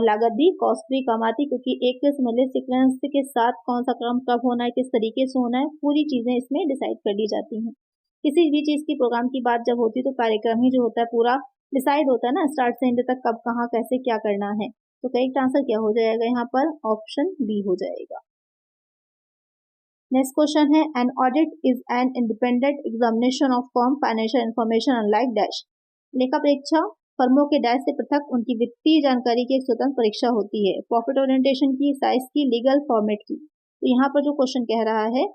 लागत भी, कॉस्ट भी कम आती, क्योंकि एक समझ लीजिए सीक्वेंस के साथ कौन सा काम कब होना है, किस तरीके से होना है, पूरी चीज़ें इसमें डिसाइड कर दी जाती हैं। किसी भी चीज़ की प्रोग्राम की बात जब होती है तो कार्यक्रम ही जो होता है पूरा डिसाइड होता है ना, स्टार्ट से एंड तक कब कहाँ कैसे क्या करना है। तो करेक्ट आंसर क्या हो जाएगा यहाँ पर, ऑप्शन बी हो जाएगा। नेक्स्ट क्वेश्चन है, an audit is an independent examination of firm financial information unlike dash. लेखा परीक्षा फर्मों के डैश से पृथक उनकी वित्तीय जानकारी की एक स्वतंत्र परीक्षा होती है, प्रॉफिट ओरिएंटेशन की, साइज की, लीगल फॉर्मेट की। तो यहाँ पर जो क्वेश्चन कह रहा है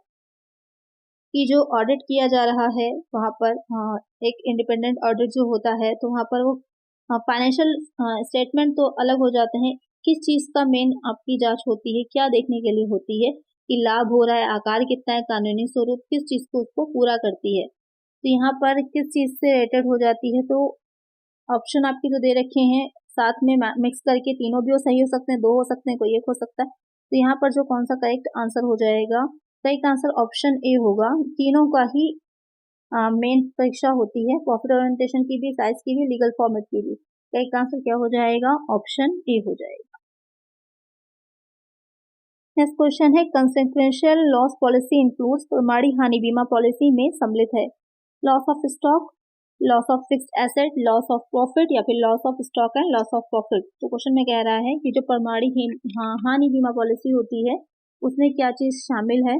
कि जो ऑडिट किया जा रहा है वहाँ पर एक इंडिपेंडेंट ऑडिट जो होता है, तो वहाँ पर वो फाइनेंशियल स्टेटमेंट तो अलग हो जाते हैं, किस चीज़ का मेन आपकी जांच होती है, क्या देखने के लिए होती है कि लाभ हो रहा है, आकार कितना है, कानूनी स्वरूप, किस चीज़ को उसको पूरा करती है। तो यहाँ पर किस चीज़ से रिलेटेड हो जाती है, तो ऑप्शन आपके जो दे रखे हैं साथ में मिक्स करके तीनों भी सही हो सकते हैं, दो हो सकते हैं, कोई एक हो सकता है। तो यहाँ पर जो कौन सा करेक्ट आंसर हो जाएगा, करेक्ट आंसर ऑप्शन ए होगा, तीनों का ही मेन परीक्षा होती है, प्रॉफिट ओरिएंटेशन की भी, साइज की भी, लीगल फॉर्मेट की भी। करेक्ट आंसर क्या हो जाएगा, ऑप्शन ए हो जाएगा। नेक्स्ट क्वेश्चन है, कंसेक्वेंशियल लॉस पॉलिसी इंक्लूड्स प्रमाणी हानि बीमा पॉलिसी में सम्मिलित है loss of stock, loss of fixed asset, loss of profit या फिर loss of stock and loss of profit. तो क्वेश्चन में कह रहा है कि जो प्रमाणी हानि बीमा पॉलिसी होती है उसमें क्या चीज़ शामिल है।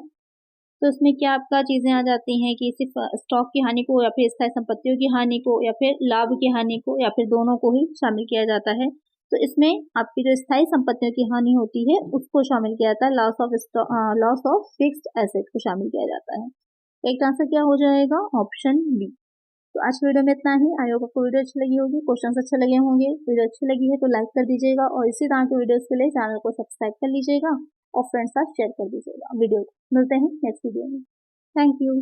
तो इसमें क्या आपका चीज़ें आ जाती हैं कि सिर्फ स्टॉक की हानि को या फिर स्थायी संपत्तियों की हानि को या फिर लाभ की हानि को या फिर दोनों को ही शामिल किया जाता है। तो इसमें आपकी जो स्थायी संपत्तियों की हानि होती है उसको शामिल किया जाता है, लॉस ऑफ फिक्स्ड एसेट को शामिल किया जाता है। एक आंसर क्या हो जाएगा, ऑप्शन बी। तो आज की वीडियो में इतना ही। आई होप आपको वीडियो अच्छी लगी होगी, क्वेश्चन अच्छे लगे होंगे। वीडियो अच्छी लगी है तो लाइक कर दीजिएगा और इसी तरह के वीडियोस के लिए चैनल को सब्सक्राइब कर लीजिएगा और फ्रेंड्स साथ शेयर कर दीजिएगा वीडियो। मिलते हैं नेक्स्ट वीडियो में। Thank you.